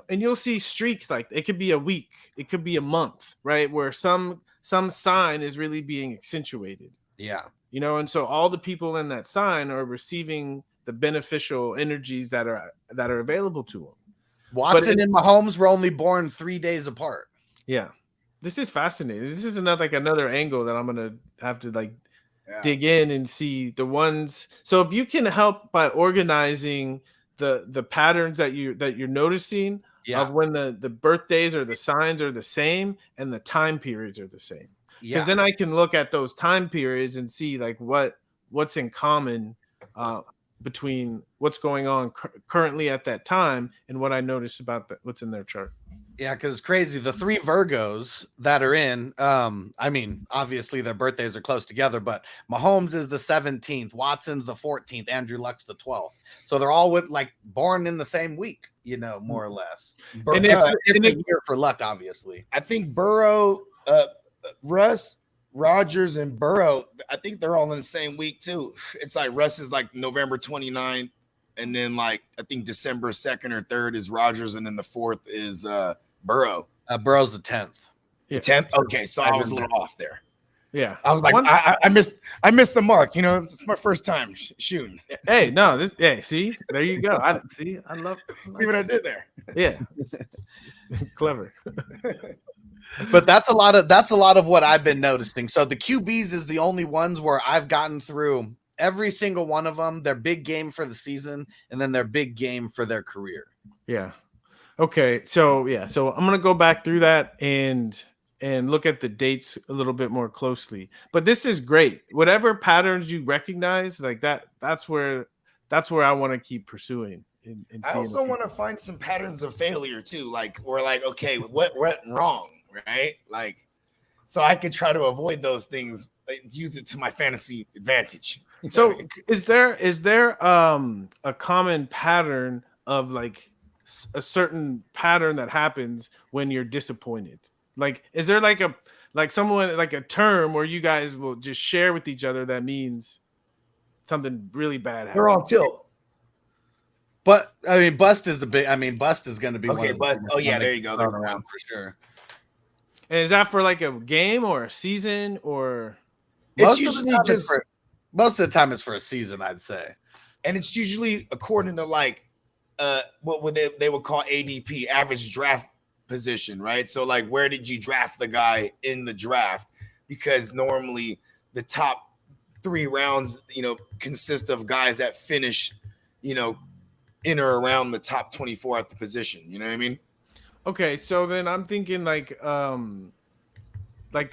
and you'll see streaks like it could be a week, it could be a month, right? Where some sign is really being accentuated. Yeah. And so all the people in that sign are receiving the beneficial energies that are available to them. Watson and Mahomes were only born 3 days apart. Yeah. This is fascinating. This is another angle that I'm going to have to dig in and see the ones. So if you can help by organizing the patterns that you're noticing of when the birthdays or the signs are the same and the time periods are the same. Because then I can look at those time periods and see like what's in common between what's going on currently at that time and what I notice about what's in their chart. Yeah, because it's crazy. The 3 Virgos that are in, I mean, obviously their birthdays are close together, but Mahomes is the 17th, Watson's the 14th, Andrew Luck's the 12th. So they're all born in the same week, more or less. And it's year for Luck, obviously. I think Burrow, Russ, Rodgers, and Burrow, I think they're all in the same week too. It's like Russ is like November 29th, and then like I think December 2nd or 3rd is Rodgers, and then the 4th is Burrow. Burrow's the 10th. The 10th? Okay, so I was a little off there. Yeah. I was like, I missed the mark. It's my first time shooting. Hey, no, see, there you go. I love see what I did there. Yeah. It's clever. But that's a lot of what I've been noticing. So the QBs is the only ones where I've gotten through every single one of them, their big game for the season, and then their big game for their career. Yeah. Okay. So I'm going to go back through that and look at the dates a little bit more closely. But this is great. Whatever patterns you recognize, like that's where I want to keep pursuing. And I also want to find some patterns of failure too. Okay, what went wrong, right? Like, so I could try to avoid those things, use it to my fantasy advantage. So is there a common pattern of like a certain pattern that happens when you're disappointed? Like, is there like a term where you guys will just share with each other that means something really bad happened? They're on tilt. But I mean, bust is going to be okay. Bust. Oh yeah, there you go. They're around for sure. And is that for like a game or a season or? It's usually just most of the time it's for a season, I'd say. And it's usually according to like what would they would call ADP, average draft position, right? So like where did you draft the guy in the draft? Because normally the top 3 rounds, consist of guys that finish, in or around the top 24 at the position. You know what I mean? Okay, so then I'm thinking like the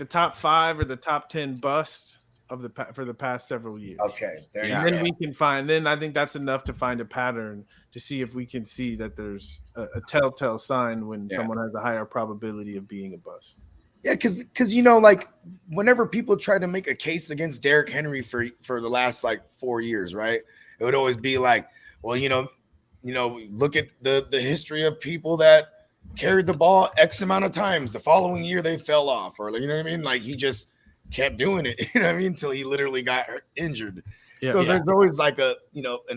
top 5 or the top 10 busts of for the past several years. Okay, there you and go. Then we can find. Then I think that's enough to find a pattern to see if we can see that there's a telltale sign when someone has a higher probability of being a bust. Yeah, because like whenever people try to make a case against Derrick Henry for the last like 4 years, right? It would always be like, well, look at the history of people that carried the ball X amount of times. The following year they fell off, or you know what I mean? Like he just kept doing it, you know what I mean, until he literally got injured. Yeah, so there's always like an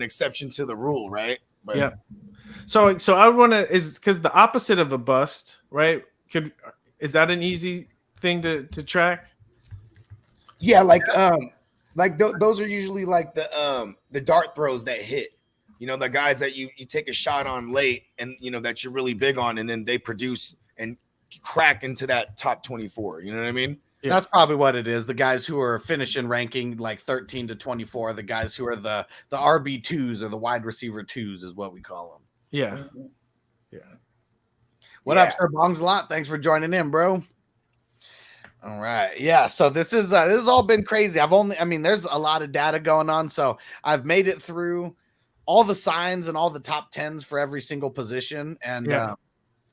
exception to the rule, right? But, yeah. So I want to is because the opposite of a bust, right? Is that an easy thing to track? Yeah, those are usually like the dart throws that hit. The guys that you take a shot on late and that you're really big on, and then they produce and crack into that top 24. You know what I mean? Yeah. That's probably what it is. The guys who are finishing ranking like 13 to 24, the guys who are the RB2s or the wide receiver 2s is what we call them. Yeah. Yeah. What up, Sir Bongs a lot? Thanks for joining in, bro. All right. Yeah. So this has all been crazy. There's a lot of data going on. So I've made it through all the signs and all the top 10s for every single position. And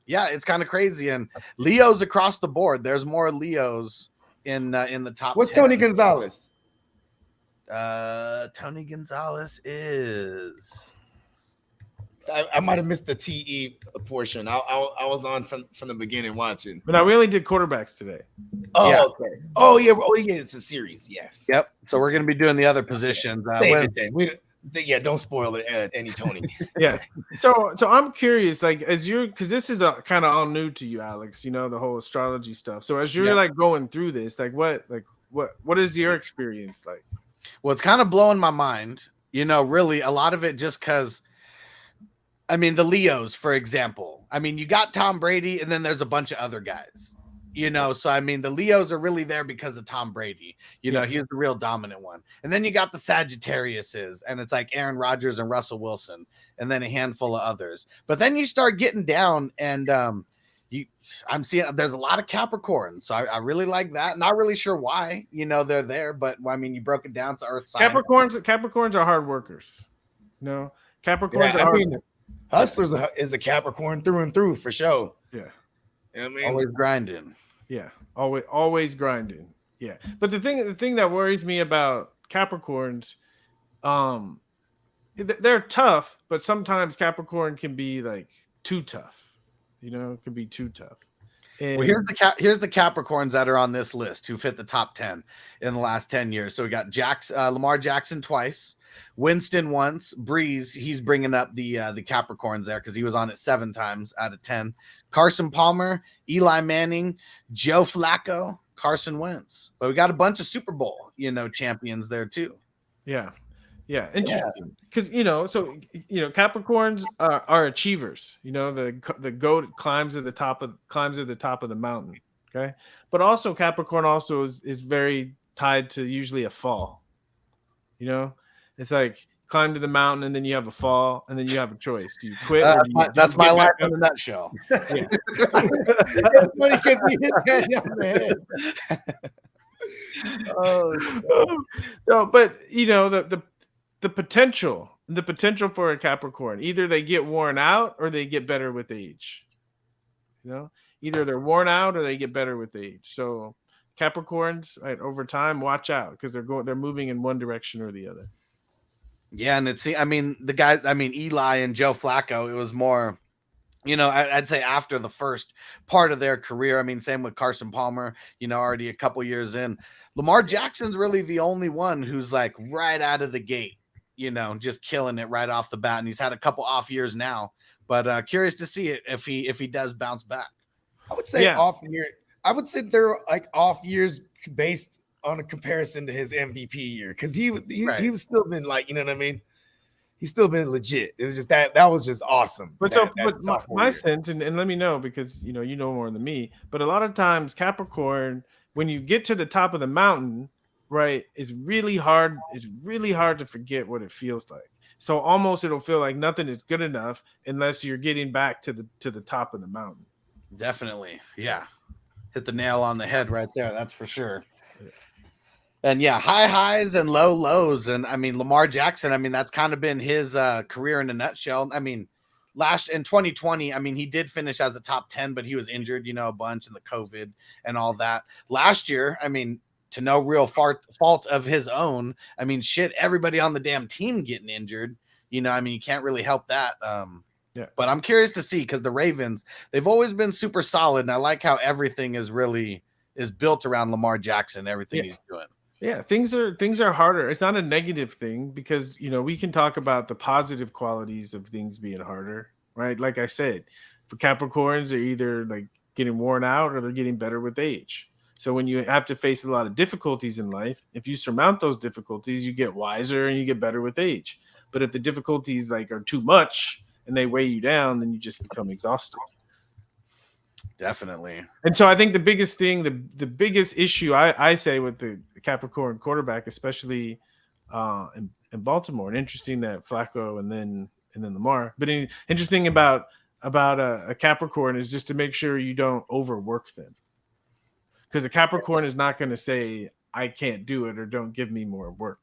it's kind of crazy. And Leos across the board. There's more Leos in the top. What's 10. Tony Gonzalez? Tony Gonzalez is. I might have missed the TE portion. I was on from the beginning watching. But we only did quarterbacks today. Oh, yeah. Okay. Oh yeah. It's a series. Yes. Yep. So we're going to be doing the other positions. Don't spoil it, any Tony. Yeah. So I'm curious, like because this is kind of all new to you, Alex. The whole astrology stuff. So as you're like going through this, what is your experience like? Well, it's kind of blowing my mind. Really a lot of it just because. The Leos, for example. You got Tom Brady, and then there's a bunch of other guys. So the Leos are really there because of Tom Brady. He's the real dominant one. And then you got the Sagittariuses, and it's like Aaron Rodgers and Russell Wilson, and then a handful of others. But then you start getting down, and I'm seeing there's a lot of Capricorns. So I really like that. Not really sure why, they're there, but you broke it down to Earth sign. Capricorns are hard workers. Capricorns are hard. Hustlers is a Capricorn through and through for sure. Yeah. Always grinding. Yeah. Always grinding. Yeah. But the thing that worries me about Capricorns, they're tough, but sometimes Capricorn can be like too tough. It can be too tough. And well, here's the Capricorns that are on this list who fit the top 10 in the last 10 years. So we got Lamar Jackson twice. Winston once, Breeze, he's bringing up the Capricorns there because he was on it 7 times out of 10. Carson Palmer, Eli Manning, Joe Flacco, Carson Wentz. But we got a bunch of Super Bowl, champions there too. Yeah. Yeah. Interesting. Because, Capricorns are achievers. The goat climbs to the top of the mountain. Okay. But also Capricorn also is very tied to usually a fall. It's like climb to the mountain and then you have a fall and then you have a choice. Do you quit? That's my life in a nutshell. Yeah. That's funny because he hit that on the head. No, but the potential for a Capricorn, either they get worn out or they get better with age. Either they're worn out or they get better with age. So Capricorns, right, over time, watch out because they're moving in one direction or the other. Yeah, and the guys, Eli and Joe Flacco, it was more, I'd say after the first part of their career. Same with Carson Palmer, already a couple years in. Lamar Jackson's really the only one who's like right out of the gate, just killing it right off the bat. And he's had a couple off years now, but curious to see it if he does bounce back. I would say off year. I would say they're like off years based on a comparison to his MVP year because he was still been like, you know what I mean? He's still been legit. It was just that was just awesome. But my year. sense, and let me know because you know more than me. But a lot of times, Capricorn, when you get to the top of the mountain, right, is really hard. It's really hard to forget what it feels like. So almost it'll feel like nothing is good enough unless you're getting back to the top of the mountain. Definitely, yeah. Hit the nail on the head right there. That's for sure. And yeah, high highs and low lows. And I mean, Lamar Jackson, I mean, that's kind of been his career in a nutshell. I mean, in 2020, I mean, he did finish as a top 10, but he was injured, a bunch in the COVID and all that. Last year, I mean, to no real fault of his own, I mean, shit, everybody on the damn team getting injured. I mean, you can't really help that. Yeah. But I'm curious to see because the Ravens, they've always been super solid. And I like how everything is built around Lamar Jackson, everything he's doing. Yeah, things are harder. It's not a negative thing because we can talk about the positive qualities of things being harder, right? Like I said, for Capricorns, they're either like getting worn out or they're getting better with age. So when you have to face a lot of difficulties in life, if you surmount those difficulties, you get wiser and you get better with age. But if the difficulties like are too much and they weigh you down, then you just become exhausted. Definitely. And so I think the biggest thing, the biggest issue I say with the Capricorn quarterback, especially in Baltimore, and interesting that Flacco and then Lamar, but interesting about a Capricorn is just to make sure you don't overwork them. Because a Capricorn is not going to say, I can't do it or don't give me more work.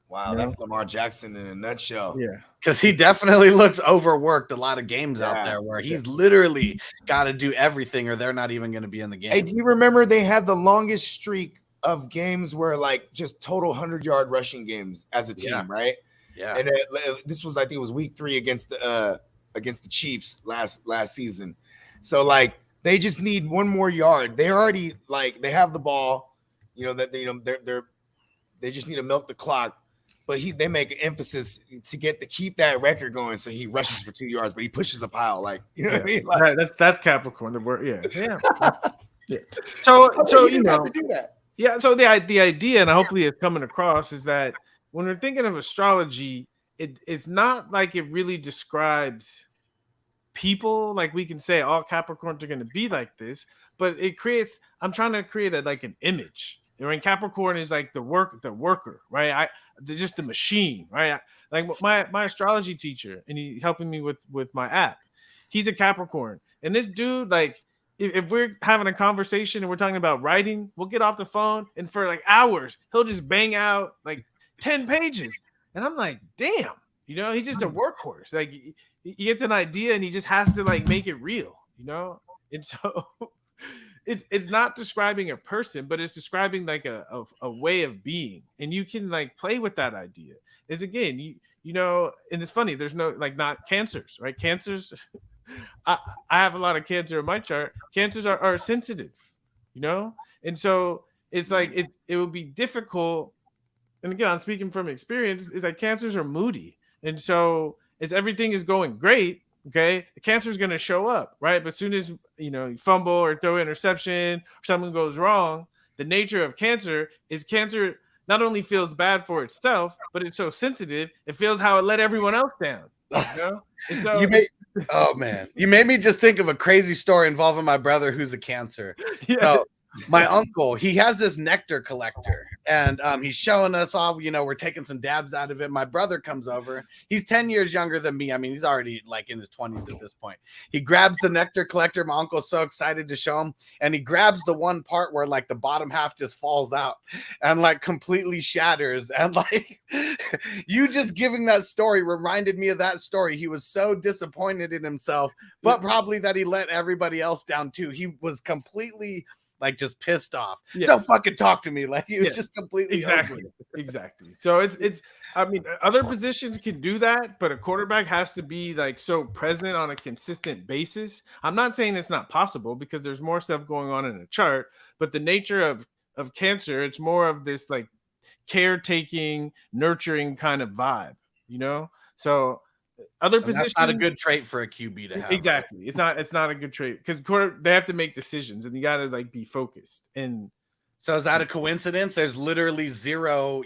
Wow, that's Lamar Jackson in a nutshell. Yeah. Because he definitely looks overworked a lot of games out there where he's literally got to do everything or they're not even going to be in the game. Hey, do you remember they had the longest streak of games where like just total 100-yard rushing games as a team, right? Yeah. And this was, I think it was week 3 against the Chiefs last season. So like they just need one more yard. They already like they have the ball, they just need to milk the clock. But they make an emphasis to keep that record going. So he rushes for 2 yards, but he pushes a pile. Like, you know what I mean? Like, right, that's Capricorn. The word, yeah. So you have to do that. Yeah. So the idea, and hopefully it's coming across, is that when we're thinking of astrology, it's not like it really describes people. Like we can say all Capricorns are going to be like this, but it creates. I'm trying to create an image. When Capricorn is like the worker, right? Just the machine, right? Like my astrology teacher, and he's helping me with my app. He's a Capricorn, and this dude, like, if we're having a conversation and we're talking about writing, we'll get off the phone, and for like hours, he'll just bang out like 10 pages, and I'm like, damn, he's just a workhorse. Like he gets an idea, and he just has to like make it real, and so. It's not describing a person, but it's describing like a way of being, and you can like play with that idea. Is again, and it's funny. There's no like not cancers, right? Cancers. I have a lot of cancer in my chart. Cancers are sensitive, and so it's like it would be difficult. And again, I'm speaking from experience. It's like cancers are moody, and so as everything is going great. Okay, the cancer is going to show up, right? But as soon as you fumble or throw an interception or something goes wrong, the nature of cancer is cancer not only feels bad for itself, but it's so sensitive it feels how it let everyone else down. So, oh man, you made me just think of a crazy story involving my brother who's a Cancer. Yeah. So, my uncle, he has this nectar collector, and he's showing us all, we're taking some dabs out of it. My brother comes over. He's 10 years younger than me. I mean, he's already like in his 20s at this point. He grabs the nectar collector. My uncle's so excited to show him, and he grabs the one part where like the bottom half just falls out and like completely shatters. And like you just giving that story reminded me of that story. He was so disappointed in himself, but probably that he let everybody else down too. He was completely like just pissed off. Yes. Don't fucking talk to me. Like he was just completely exactly. So it's I mean, other positions can do that, but a quarterback has to be like so present on a consistent basis. I'm not saying it's not possible because there's more stuff going on in a chart, but the nature of Cancer, it's more of this like caretaking, nurturing kind of vibe, So Other And positions, that's not a good trait for a QB to have. exactly. Right? It's not a good trait because they have to make decisions, and you got to like be focused. And so is that a coincidence? There's literally zero,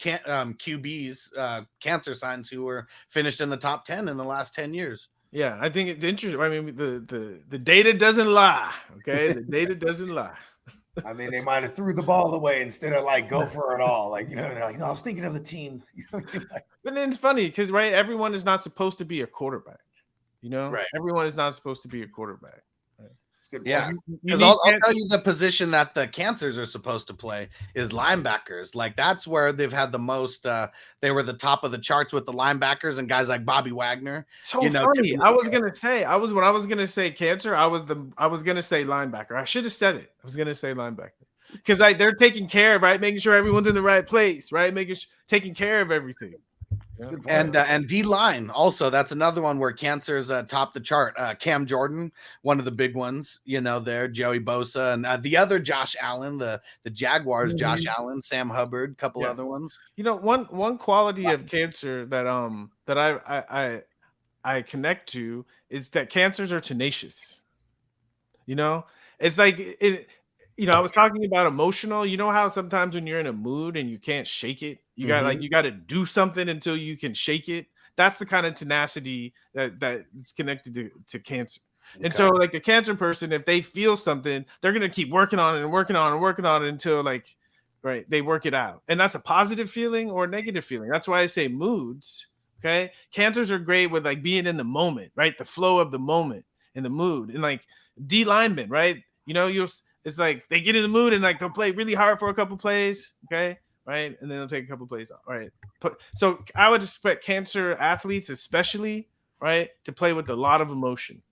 QBs, cancer signs who were finished in the top 10 in the last 10 years. Yeah, I think it's interesting. I mean, the data doesn't lie. Okay, the data doesn't lie. I mean, they might have threw the ball away instead of like go for it all. Like, they're like, no, I was thinking of the team. But then it's funny because everyone is not supposed to be a quarterback. Right. Everyone is not supposed to be a quarterback. Right? Good yeah, because I'll tell you the position that the cancers are supposed to play is linebackers. Like that's where they've had the most. They were the top of the charts with the linebackers and guys like Bobby Wagner. So funny. I was gonna say cancer. I was gonna say linebacker. I should have said it. I was gonna say linebacker because they're taking care of making sure everyone's in the right place, right, taking care of everything. And D line also, that's another one where cancer's top the chart. Cam Jordan, one of the big ones, there, Joey Bosa, and the other Josh Allen, the Jaguars, Josh Allen, Sam Hubbard, couple other ones. One quality of cancer that I connect to is that cancers are tenacious. It's like I was talking about emotional. You know how sometimes when you're in a mood and you can't shake it, you got to do something until you can shake it. That's the kind of tenacity that is connected to cancer. Okay. And so like a cancer person, if they feel something, they're going to keep working on it and working on it and working on it until they work it out. And that's a positive feeling or a negative feeling. That's why I say moods. Okay. Cancers are great with like being in the moment, right? The flow of the moment and the mood, and like D linemen, right? It's like they get in the mood and like they'll play really hard for a couple plays, okay, right, and then they'll take a couple plays off, right. So I would expect cancer athletes, especially, right, to play with a lot of emotion.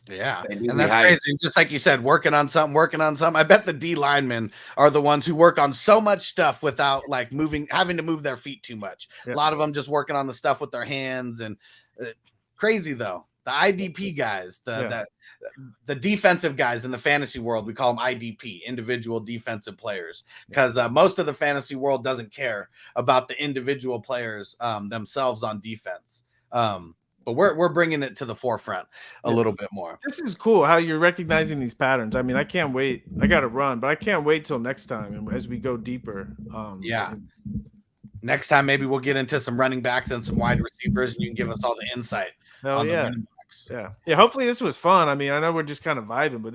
Yeah, and that's crazy. Just like you said, working on something. I bet the D linemen are the ones who work on so much stuff without like having to move their feet too much. Yeah. A lot of them just working on the stuff with their hands and crazy though. The IDP guys, the defensive guys in the fantasy world, we call them IDP, individual defensive players, because most of the fantasy world doesn't care about the individual players themselves on defense. But we're bringing it to the forefront a little bit more. This is cool how you're recognizing these patterns. I mean, I can't wait. I got to run, but I can't wait till next time and as we go deeper. Next time, maybe we'll get into some running backs and some wide receivers, and you can give us all the insight. Hell yeah. Yeah. Hopefully this was fun. I mean, I know we're just kind of vibing, but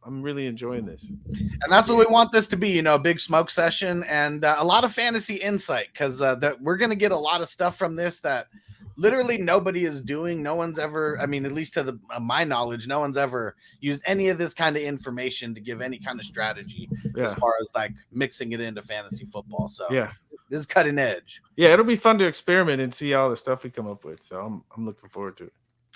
I'm really enjoying this. And that's what we want this to be, a big smoke session and a lot of fantasy insight, because we're going to get a lot of stuff from this that literally nobody is doing. No one's ever, I mean, at least to my knowledge, no one's ever used any of this kind of information to give any kind of strategy as far as like mixing it into fantasy football. So this is cutting edge. Yeah, it'll be fun to experiment and see all the stuff we come up with. So I'm looking forward to it.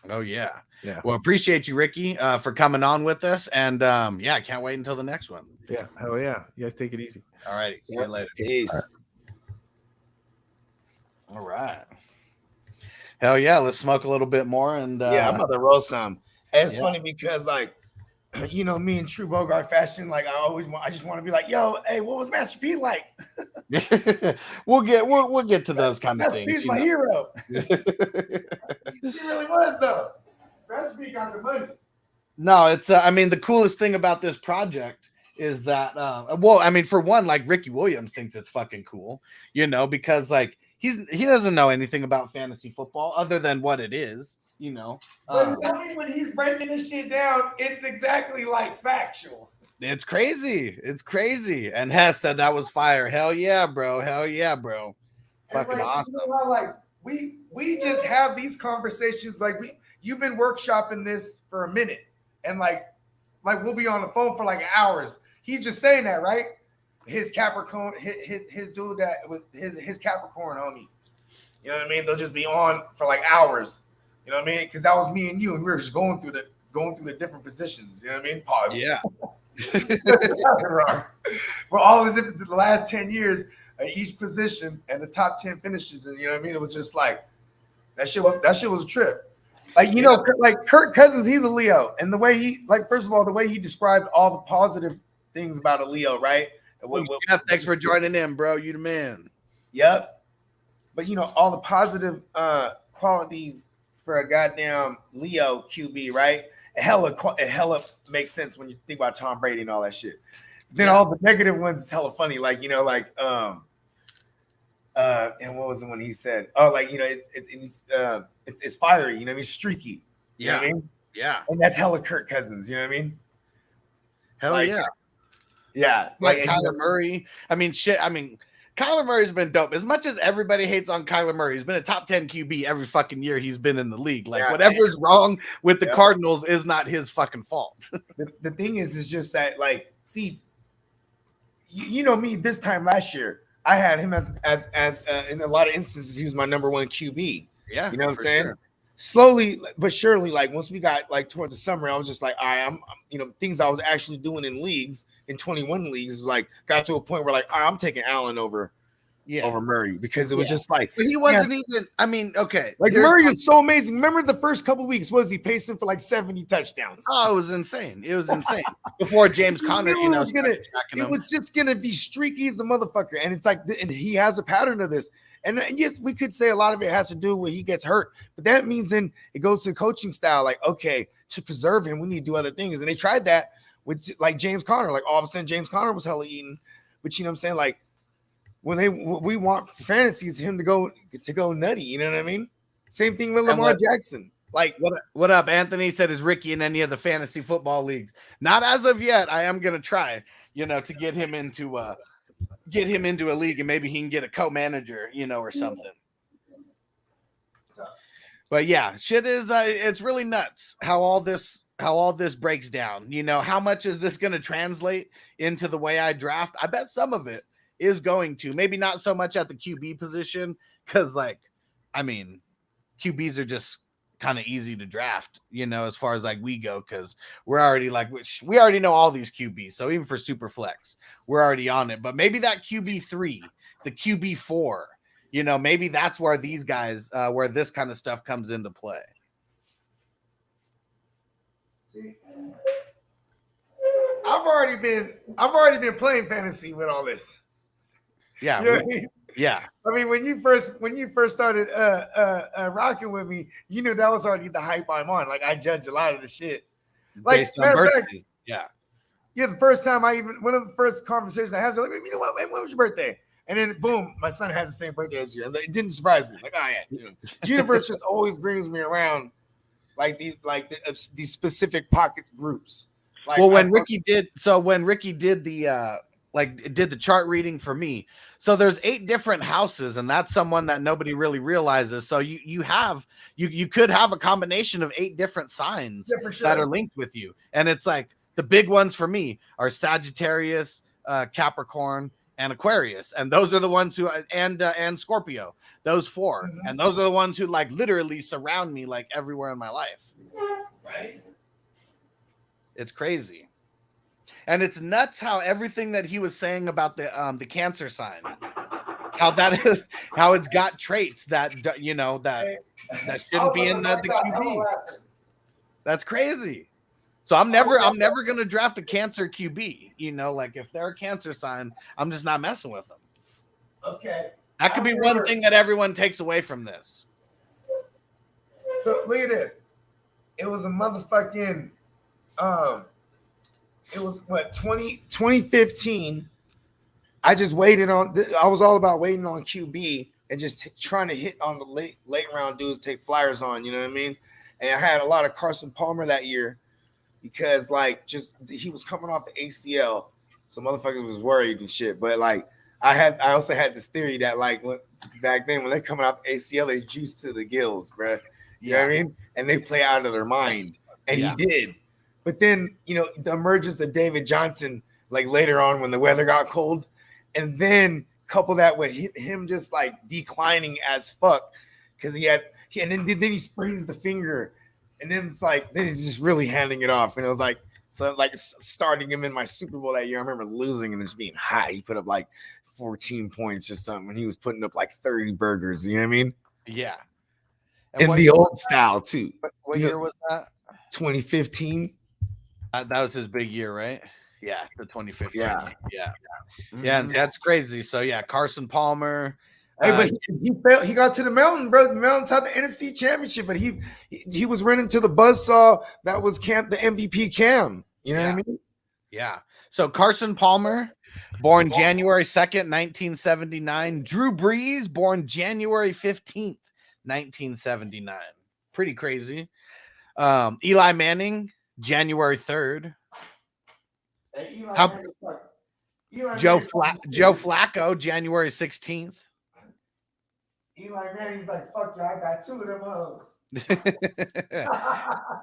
Oh yeah. Well, appreciate you, Ricky, for coming on with us, and I can't wait until the next one. Yeah, hell yeah. You guys take it easy. All right, see you later. Peace. All right. Hell yeah, let's smoke a little bit more, and I'm about to roll some. And it's funny because like me in true Bogart fashion, like I just want to be like, yo, hey, what was Master P like? we'll get to those kind of things. Master P's my hero. He really was though. Master P got the money. No, it's I mean, the coolest thing about this project is that for one, like Ricky Williams thinks it's fucking cool, because like he doesn't know anything about fantasy football other than what it is. But when he's breaking this shit down, it's exactly like factual. It's crazy. And Hess said that was fire. Hell yeah, bro. Fucking awesome. Like we just have these conversations. Like you've been workshopping this for a minute, and like we'll be on the phone for like hours. He's just saying that, right? His Capricorn, his dude that with his Capricorn homie. You know what I mean? They'll just be on for like hours. You know what I mean? Because that was me and you, and we were just going through the different positions. You know what I mean? Pause. Yeah. For all the last 10 years, each position and the top 10 finishes, and you know what I mean? It was just like that shit was a trip. Like like Kirk Cousins, he's a Leo, and the way he first of all, the way he described all the positive things about a Leo, right? Thanks for joining in, bro. You the man. Yep. but all the positive qualities for a goddamn Leo QB, right? It hella makes sense when you think about Tom Brady and all that shit. Then all the negative ones is hella funny, like and what was the one he said? Oh, like it's fiery, it's streaky. You know what I mean? Yeah. And that's hella Kirk Cousins, you know what I mean? Hell like, yeah. Yeah. Like Kyler Murray. I mean, Kyler Murray's been dope. As much as everybody hates on Kyler Murray, he's been a top 10 QB every fucking year he's been in the league. Like, whatever's wrong with the Cardinals is not his fucking fault. The thing is just that, like, see, you know me, this time last year, I had him as in a lot of instances, he was my number one QB. Yeah. You know what I'm saying? Sure. Slowly but surely, like once we got like towards the summer, I was just like, I'm things I was actually doing in leagues, in 21 leagues, like got to a point where like, I'm taking Allen over Murray, because it was just like, but he wasn't even. I mean, okay, like Murray is so amazing. Remember the first couple of weeks, was he pacing for like 70 touchdowns? Oh, it was insane. It was insane before James Conner, it was just gonna be streaky as a motherfucker, and it's like, and he has a pattern of this. And yes, we could say a lot of it has to do with he gets hurt, but that means then it goes to coaching style. Like, okay, to preserve him, we need to do other things. And they tried that with like James Conner. Like all of a sudden, James Conner was hella eating. But you know what I'm saying? Like what we want for fantasy is him to go nutty. You know what I mean? Same thing with Lamar Jackson. Like what up? Anthony said, is Ricky in any of the fantasy football leagues? Not as of yet. I am gonna try, to get him into a league, and maybe he can get a co-manager, or something. But yeah, shit is it's really nuts how all this breaks down. How much is this going to translate into the way I draft? I bet some of it is going to, maybe not so much at the QB position, because QBs are just kind of easy to draft, as far as like we go, because we're already we already know all these QBs. So even for super flex, we're already on it. But maybe that QB3, the QB4, maybe that's where these guys, where this kind of stuff comes into play. See, I've already been playing fantasy with all this. Yeah. You know what I mean? Yeah. I mean, when you first started rocking with me, that was already the hype I'm on. Like, I judge a lot of the shit. Like, based on birthdays. Yeah. Yeah, the first time one of the first conversations I had was like, you know what, when was your birthday? And then boom, my son has the same birthday as you. And it didn't surprise me. Like, the universe just always brings me around like these specific pockets groups. Like, well, when Ricky did the did the chart reading for me. So there's 8 different houses, and that's someone that nobody really realizes. So you could have a combination of 8 different signs that are linked with you. And it's like the big ones for me are Sagittarius, Capricorn, and Aquarius. And those are the ones who and Scorpio, those 4. Mm-hmm. And those are the ones who like literally surround me like everywhere in my life. Right? It's crazy. And it's nuts how everything that he was saying about the Cancer sign, how it's got traits that that shouldn't be in the QB. That's crazy. So I'm never gonna draft a Cancer QB. Like if they're a Cancer sign, I'm just not messing with them. Okay. That could be one thing that everyone takes away from this. So look at this. It was a motherfucking it was 2015. I just waited on. I was all about waiting on QB and just trying to hit on the late round dudes, take flyers on. You know what I mean? And I had a lot of Carson Palmer that year because he was coming off the ACL, so motherfuckers was worried and shit. But I also had this theory that back then when they're coming off the ACL, they juice to the gills, bro. You know what I mean? And they play out of their mind, and he did. But then, the emergence of David Johnson, later on when the weather got cold, and then couple that with him just declining as fuck because and then he sprains the finger, and then it's then he's just really handing it off, and it was starting him in my Super Bowl that year. I remember losing and just being high. He put up 14 points or something when he was putting up 30 burgers. You know what I mean? Yeah. In the old style too. What year was that? 2015. That was his big year, right? Yeah, the 2015. Yeah. Mm-hmm. Yeah, and that's crazy. So yeah, Carson Palmer, Hey, but he failed. He got to the mountain, bro. The mountain top the NFC Championship, but he was running to the buzzsaw that was the MVP Cam. You know what I mean? Yeah. So Carson Palmer, born January 2nd, 1979. Drew Brees, born January 15th, 1979. Pretty crazy. Eli Manning, January 3rd. Hey, Joe Flacco, January 16th. Eli Manning's like, fuck you, I got 2 of them hoes.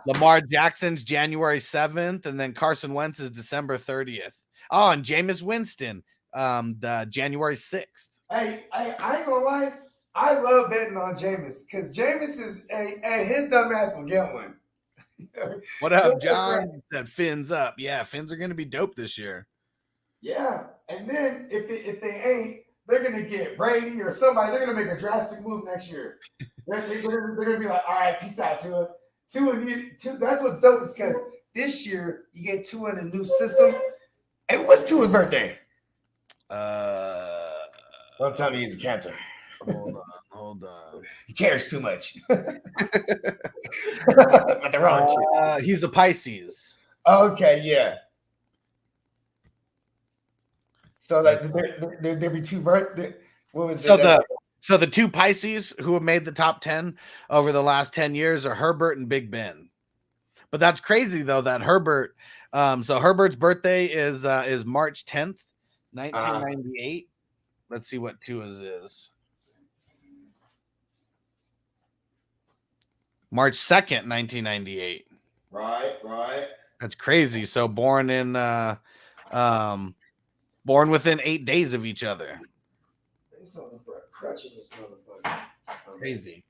Lamar Jackson's January 7th, and then Carson Wentz is December 30th. Oh, and Jameis Winston, the January 6th. Hey, I ain't gonna lie. I love betting on Jameis because Jameis is his dumb ass will get one. What up, John? Said fins up. Yeah, fins are gonna be dope this year. Yeah, and then if they ain't, they're gonna get Brady or somebody. They're gonna make a drastic move next year. They're gonna be like, all right, peace out, Tua. That's what's dope is because this year you get Tua in a new system. Hey, what's Tua's birthday? Don't tell me he's a Cancer. Hold on. He cares too much. But the wrong shit. He's a Pisces. Okay, yeah. So like there'd be 2 birthdays. What was it? So the 2 Pisces who have made the top 10 over the last 10 years are Herbert and Big Ben. But that's crazy though that Herbert. So Herbert's birthday is March 10th, 1998. Let's see what Tua's is. March 2nd, 1998. Right. That's crazy. So born within 8 days of each other. There's something for a crutch in this motherfucker. Crazy.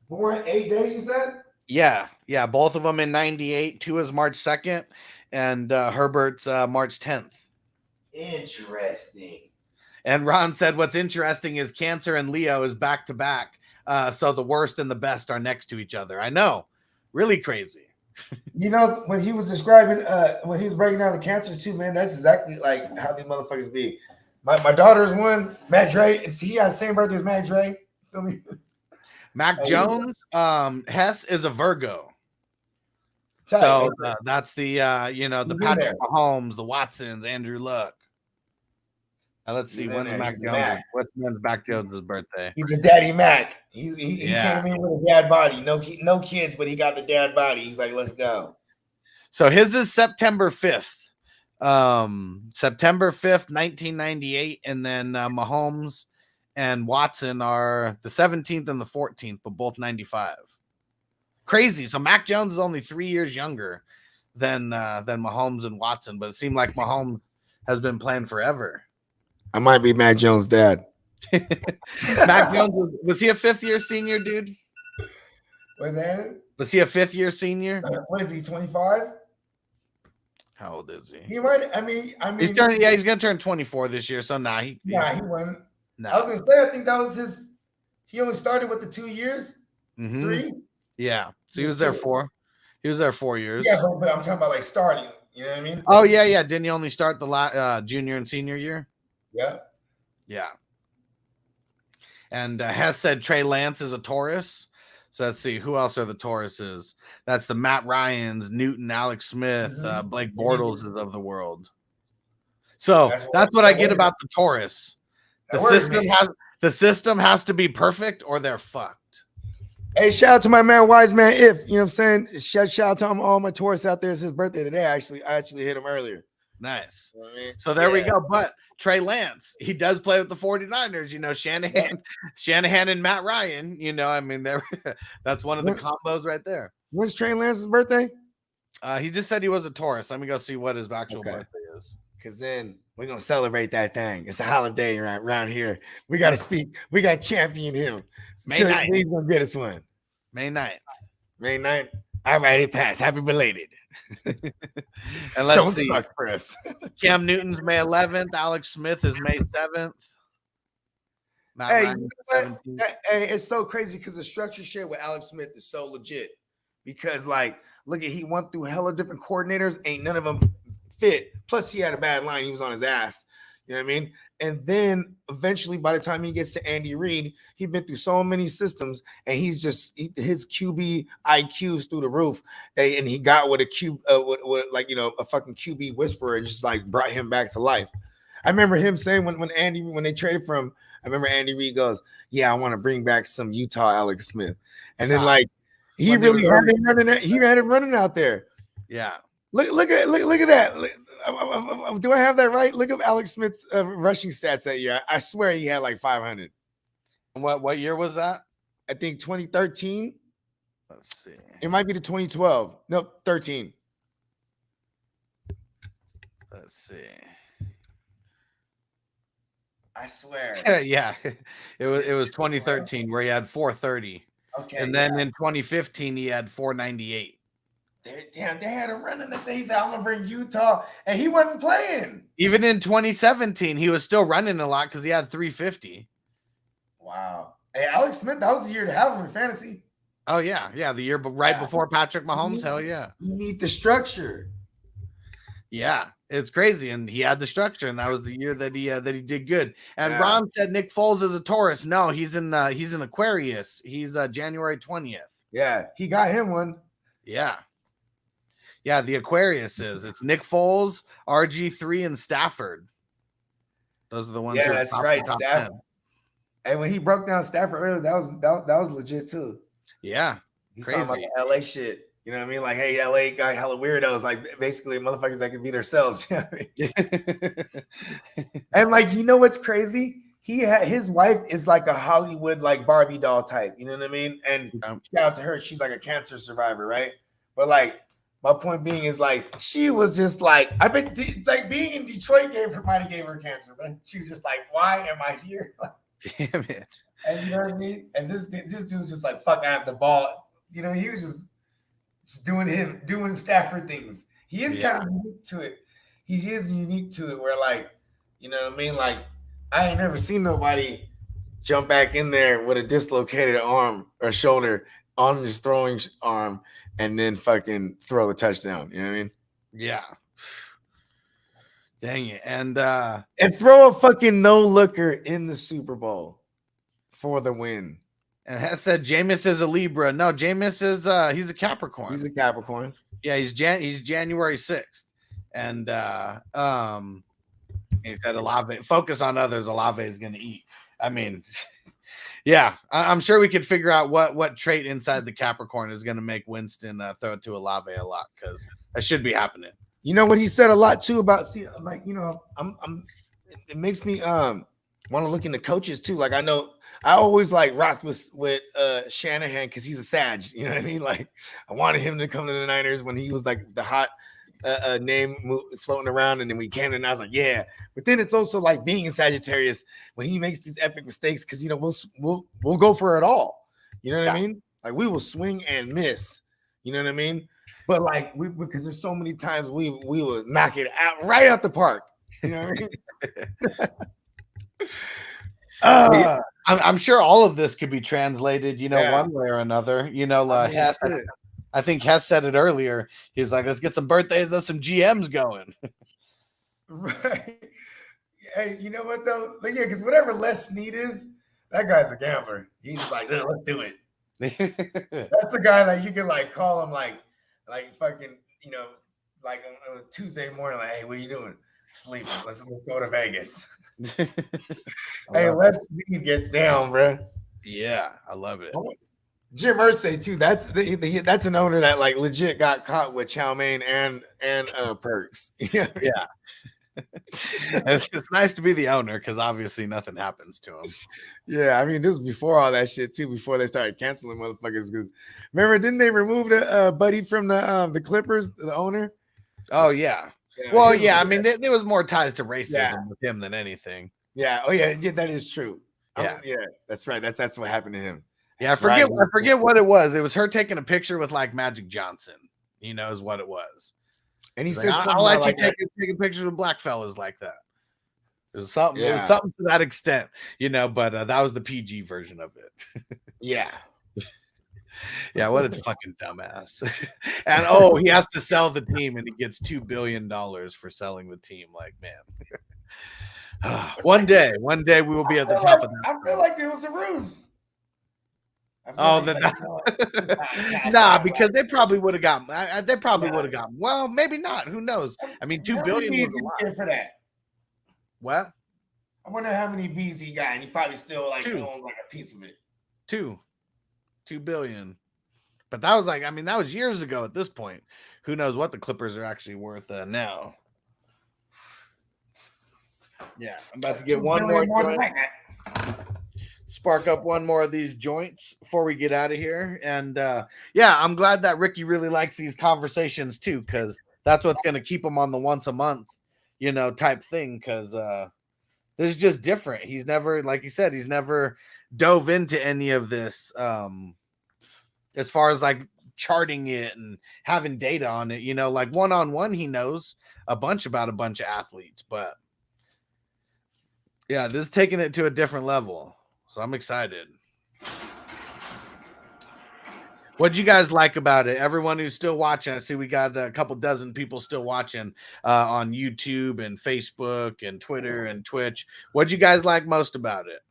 Born 8 days, you said? Yeah. Both of them in 98. Tua's March 2nd, and Herbert's March 10th. Interesting. And Ron said, "What's interesting is Cancer and Leo is back to back. So the worst and the best are next to each other." I know, really crazy. You know, when he was describing, when he was breaking down the cancers too, man, that's exactly like how these motherfuckers be. My daughter's one, Matt Dre. He has the same birthday as Matt Dre. Feel me? Mac Jones, Hess is a Virgo. Tight. So that's the the Patrick Mahomes, the Watsons, Andrew Luck. Let's see when's Mac Jones. What's Mac Jones' birthday? He's a daddy Mac. He came in with a dad body. No kids, but he got the dad body. He's like, let's go. So his is September 5th. September 5th, 1998, and then Mahomes and Watson are the 17th and the 14th, but both 95. Crazy. So Mac Jones is only 3 years younger than Mahomes and Watson, but it seemed like Mahomes has been playing forever. I might be Mac Jones' dad. Mac Jones was he a 5th-year senior, dude? Was that? Was he a 5th-year senior? What is he? 25? How old is he? He might. I mean, he's turning. Yeah, he's gonna turn 24 this year. So he wouldn't. Nah. I was gonna say, I think that was his. He only started with the 2 years. 3. Yeah. So he was there 4. He was there 4 years. Yeah, but I'm talking about like starting. You know what I mean? Oh yeah. Didn't he only start the junior and senior year? Yeah. And Hess said Trey Lance is a Taurus. So let's see who else are the Tauruses. That's the Matt Ryans, Newton, Alex Smith, Blake Bortles of the world. So that's what I get about the Taurus. The system has to be perfect or they're fucked. Hey, shout out to my man Wise Man. If you know what I'm saying, shout out to all my Taurus out there. It's his birthday today. I actually hit him earlier. Nice. You know what I mean? So there we go. But Trey Lance, he does play with the 49ers. You know, Shanahan and Matt Ryan. You know, I mean, that's one of the combos right there. When's Trey Lance's birthday? He just said he was a Taurus. Let me go see what his actual birthday is. Because then we're gonna celebrate that thing. It's a holiday around here. We gotta speak. We got champion him. May 9th. He's gonna get us one. May 9th. May 9th. All right, it passed. Happy belated. And let's see. Cam Newton's May 11th. Alex Smith is May 7th. Hey, it's so crazy because the structure shit with Alex Smith is so legit. Because like, look at he went through hella different coordinators. Ain't none of them fit. Plus, he had a bad line. He was on his ass. You know what I mean? And then eventually, by the time he gets to Andy Reid, he's been through so many systems, and his QB IQ's through the roof. And he got with a a fucking QB whisperer, and just like brought him back to life. I remember him saying when they traded for him, I remember Andy Reid goes, "Yeah, I want to bring back some Utah Alex Smith," and then like he really had him running. He had him running out there. Yeah. Look at that. Do I have that right? Look up Alex Smith's rushing stats that year. I swear he had like 500. What year was that? I think 2013. Let's see. It might be the 2012. Nope, 13. Let's see. I swear. Yeah. It was 2013 where he had 430. Okay. And then in 2015 he had 498. Damn, they had him running the things out. I'm gonna bring Utah, and he wasn't playing. Even in 2017, he was still running a lot because he had 350. Wow. Hey, Alex Smith, that was the year to have him in fantasy. Oh yeah, the year before Patrick Mahomes. Hell yeah. You need the structure. Yeah, it's crazy, and he had the structure, and that was the year that he did good. And Ron said Nick Foles is a Taurus. No, he's an Aquarius. He's January 20th. Yeah, he got him one. Yeah, the Aquarius is. It's Nick Foles, RG3, and Stafford. Those are the ones. Yeah, that's right, Stafford. And when he broke down Stafford earlier, that was legit too. Yeah, he's talking about the LA shit. You know what I mean? Like, hey, LA guy, hella weirdos. Like, basically, motherfuckers that can be themselves. You know what I mean? And like, you know what's crazy? His wife is like a Hollywood like Barbie doll type. You know what I mean? And shout out to her. She's like a cancer survivor, right? But like. My point being is like she was just like I bet like being in Detroit might have gave her cancer, but she was just like, why am I here? Damn it! And you know what I mean? And this dude's just like, fuck, I have the ball. You know, he was just doing Stafford things. He is kind of unique to it. He is unique to it where like, you know what I mean? Like I ain't never seen nobody jump back in there with a dislocated arm or shoulder on his throwing arm. And then fucking throw the touchdown. You know what I mean? Yeah. Dang it. And throw a fucking no-looker in the Super Bowl for the win. And Hess said Jameis is a Libra. No, Jameis is he's a Capricorn. He's a Capricorn. Yeah, he's January 6th. And he said Olave, focus on others, Olave is gonna eat. I mean, yeah, I'm sure we could figure out what trait inside the Capricorn is going to make Winston throw it to Olave a lot because that should be happening. You know what he said a lot too about like you know it makes me want to look into coaches too. Like I know I always like rocked with Shanahan because he's a Sag. You know what I mean? Like I wanted him to come to the Niners when he was like the hot name floating around, and then we came and I was like, yeah. But then it's also like being in Sagittarius when he makes these epic mistakes because you know we'll go for it all. You know what I mean? Like we will swing and miss. You know what I mean? But like because there's so many times we will knock it out right out the park. You know what I mean? I'm sure all of this could be translated, you know, one way or another. You know, Hess, I think Hess said it earlier. He's like, let's get some birthdays of some GMs going. Right. Hey, you know what though? Like, yeah, because whatever Les Snead is, that guy's a gambler. He's like, let's do it. That's the guy that you can like call him like fucking, you know, like on a Tuesday morning, like, hey, what are you doing? Sleeping. Let's go to Vegas. Hey, Les Snead gets down, bro. Yeah, I love it. Jim Irsay too. That's an owner that like legit got caught with chow mein and perks. Yeah. It's nice to be the owner because obviously nothing happens to him. Yeah, I mean this was before all that shit too. Before they started canceling motherfuckers. Because remember, didn't they remove the buddy from the Clippers, the owner? Oh yeah. Well, yeah. I mean, there was more ties to racism with him than anything. Yeah. Oh yeah. That is true. Yeah. Yeah. That's right. That's what happened to him. Yeah, I forget what it was. It was her taking a picture with like Magic Johnson, you know, is what it was. And he said, like, I'll let you take pictures with black fellas like that. It was something to that extent, you know, but that was the PG version of it. Yeah. Yeah, what a fucking dumbass. And he has to sell the team and he gets $2 billion for selling the team. Like, man. One day we will be at the top of that. I feel like it was a ruse. Oh, nah, because they probably would have gotten. They probably would have gotten. Well, maybe not. Who knows? I mean, $2 billion was a lot for that. What? I wonder how many B's he got, and he probably still like owns like a piece of it. $2 billion. But that was like, I mean, that was years ago at this point. Who knows what the Clippers are actually worth now? Yeah, I'm about to get one more joint. Spark up one more of these joints before we get out of here. And yeah, I'm glad that Ricky really likes these conversations too, because that's what's going to keep him on the once a month, type thing. Because this is just different. He's never, like you said, he's never dove into any of this as far as like charting it and having data on it. Like one-on-one, he knows a bunch about a bunch of athletes. But yeah, this is taking it to a different level. So I'm excited. What do you guys like about it? Everyone who's still watching, I see we got a couple dozen people still watching on YouTube and Facebook and Twitter and Twitch. What do you guys like most about it?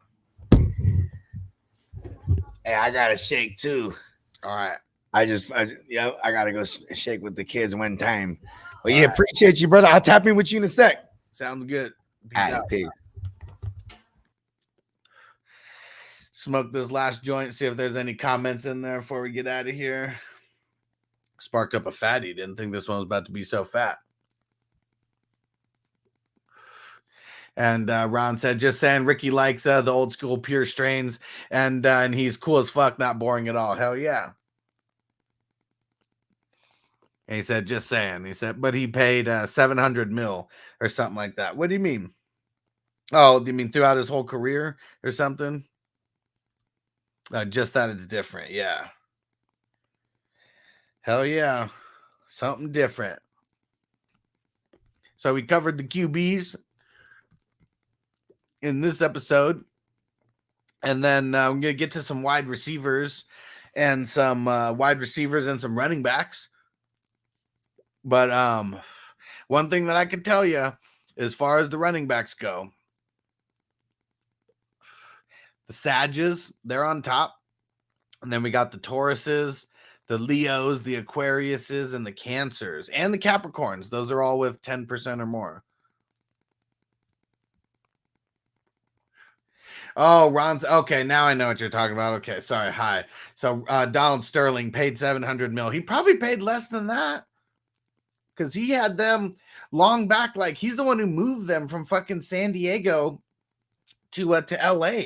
Hey, I got to shake too. All right. I got to go shake with the kids one time. But yeah, appreciate you, brother. I'll tap in with you in a sec. Sounds good. Peace. Smoke this last joint, see if there's any comments in there before we get out of here. Sparked up a fatty. Didn't think this one was about to be so fat. And Ron said, just saying, Ricky likes the old school pure strains, and he's cool as fuck, not boring at all. Hell yeah. And he said, just saying. He said, but he paid 700 mil or something like that. What do you mean? Oh, do you mean throughout his whole career or something? Just that it's different. Yeah. Hell yeah. Something different. So we covered the QBs in this episode. And then we're going to get to some wide receivers and some running backs. But one thing that I can tell you, as far as the running backs go, the Sages, they're on top. And then we got the Tauruses, the Leos, the Aquariuses, and the Cancers, and the Capricorns. Those are all with 10% or more. Oh, Ron's okay. Now I know what you're talking about. Okay, sorry. Hi. So Donald Sterling paid 700 mil. He probably paid less than that because he had them long back. Like he's the one who moved them from fucking San Diego to LA.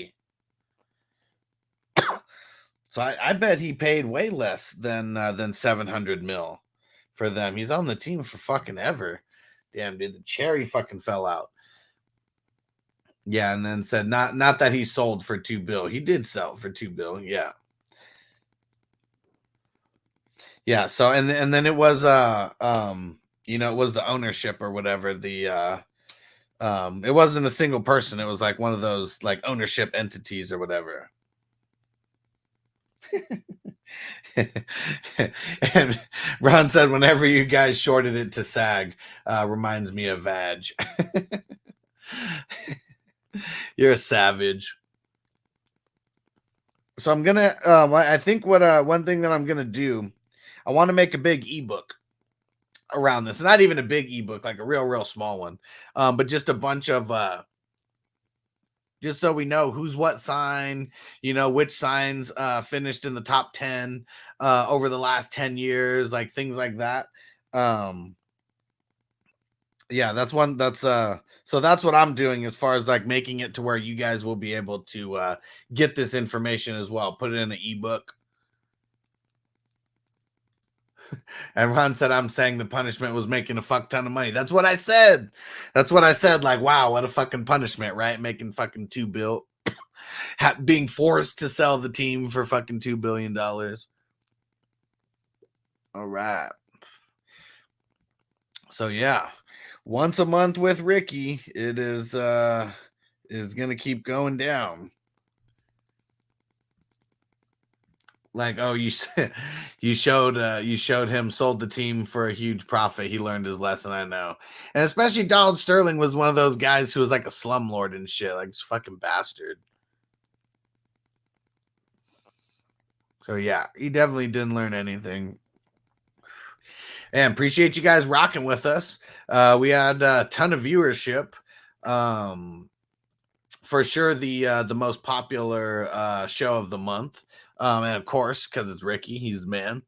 So I bet he paid way less than 700 mil for them. He's on the team for fucking ever. Damn, dude, the cherry fucking fell out. Yeah, and then said not that he sold for $2 billion. He did sell for $2 billion. Yeah. Yeah, so and then it was it was the ownership or whatever. It wasn't a single person. It was like one of those like ownership entities or whatever. And Ron said, whenever you guys shorted it to SAG, reminds me of Vag. You're a savage. So I'm gonna I think what one thing that I'm gonna do, I want to make a big ebook around this. Not even a big ebook, like a real small one. But just a bunch of just so we know who's what sign, which signs finished in the top 10 over the last 10 years, like things like that. Yeah, that's so that's what I'm doing as far as like making it to where you guys will be able to get this information as well. Put it in an ebook. And Ron said, I'm saying the punishment was making a fuck ton of money. That's what I said. Like, wow, what a fucking punishment, right? Making fucking $2 billion. Being forced to sell the team for fucking $2 billion. All right. So, yeah. Once a month with Ricky, it is going to keep going down. Like, oh, you showed him, sold the team for a huge profit. He learned his lesson. I know. And especially Donald Sterling was one of those guys who was like a slumlord and shit, like this fucking bastard. So yeah, he definitely didn't learn anything. And appreciate you guys rocking with us. We had a ton of viewership. For sure, the most popular show of the month. And of course, because it's Ricky, he's the man.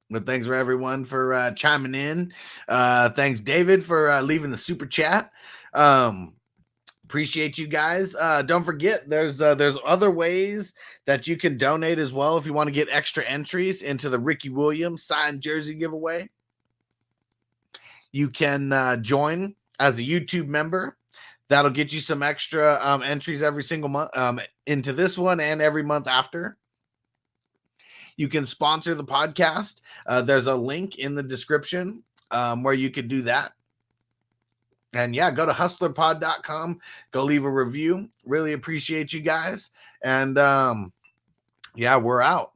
But thanks for everyone for chiming in. Thanks, David, for leaving the super chat. Appreciate you guys. Don't forget, there's other ways that you can donate as well if you want to get extra entries into the Ricky Williams signed jersey giveaway. You can join as a YouTube member. That'll get you some extra entries every single month into this one and every month after. You can sponsor the podcast. There's a link in the description where you could do that. And yeah, go to hustlerpod.com. Go leave a review. Really appreciate you guys. And yeah, we're out.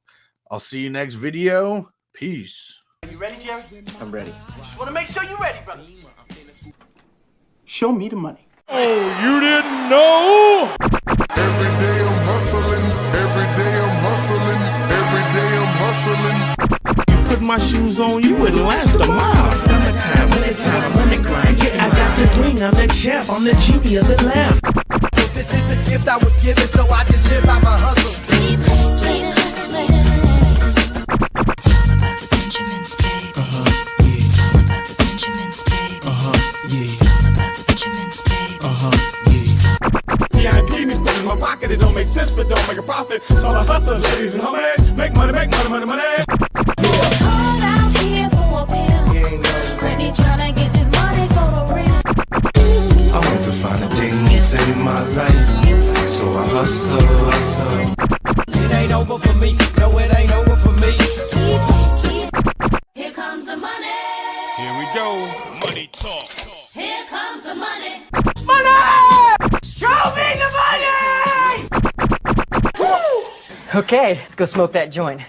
I'll see you next video. Peace. You ready, Jerry? I'm ready. Just want to make sure you're ready, brother. Show me the money. Oh, you didn't know? Every day I'm hustling. Every day I'm hustling. Every day I'm hustling. You put my shoes on, you wouldn't last a mile. Summertime, wintertime, I'm on the grind. I got the ring, I'm the champ, I'm the genie of the lamp. This is the gift I was given, so I just live by my hustle. My pocket, it don't make sense, but don't make a profit. So I hustle, ladies and homies. Make money, money. Hold out here for a pill. Really tryna get this money for the real. I want to find a thing to save my life. So I hustle. It ain't over for me. No, it ain't over for me. Here comes the money. Here we go. Money talk. Here comes the money. Show me the money! Okay, let's go smoke that joint.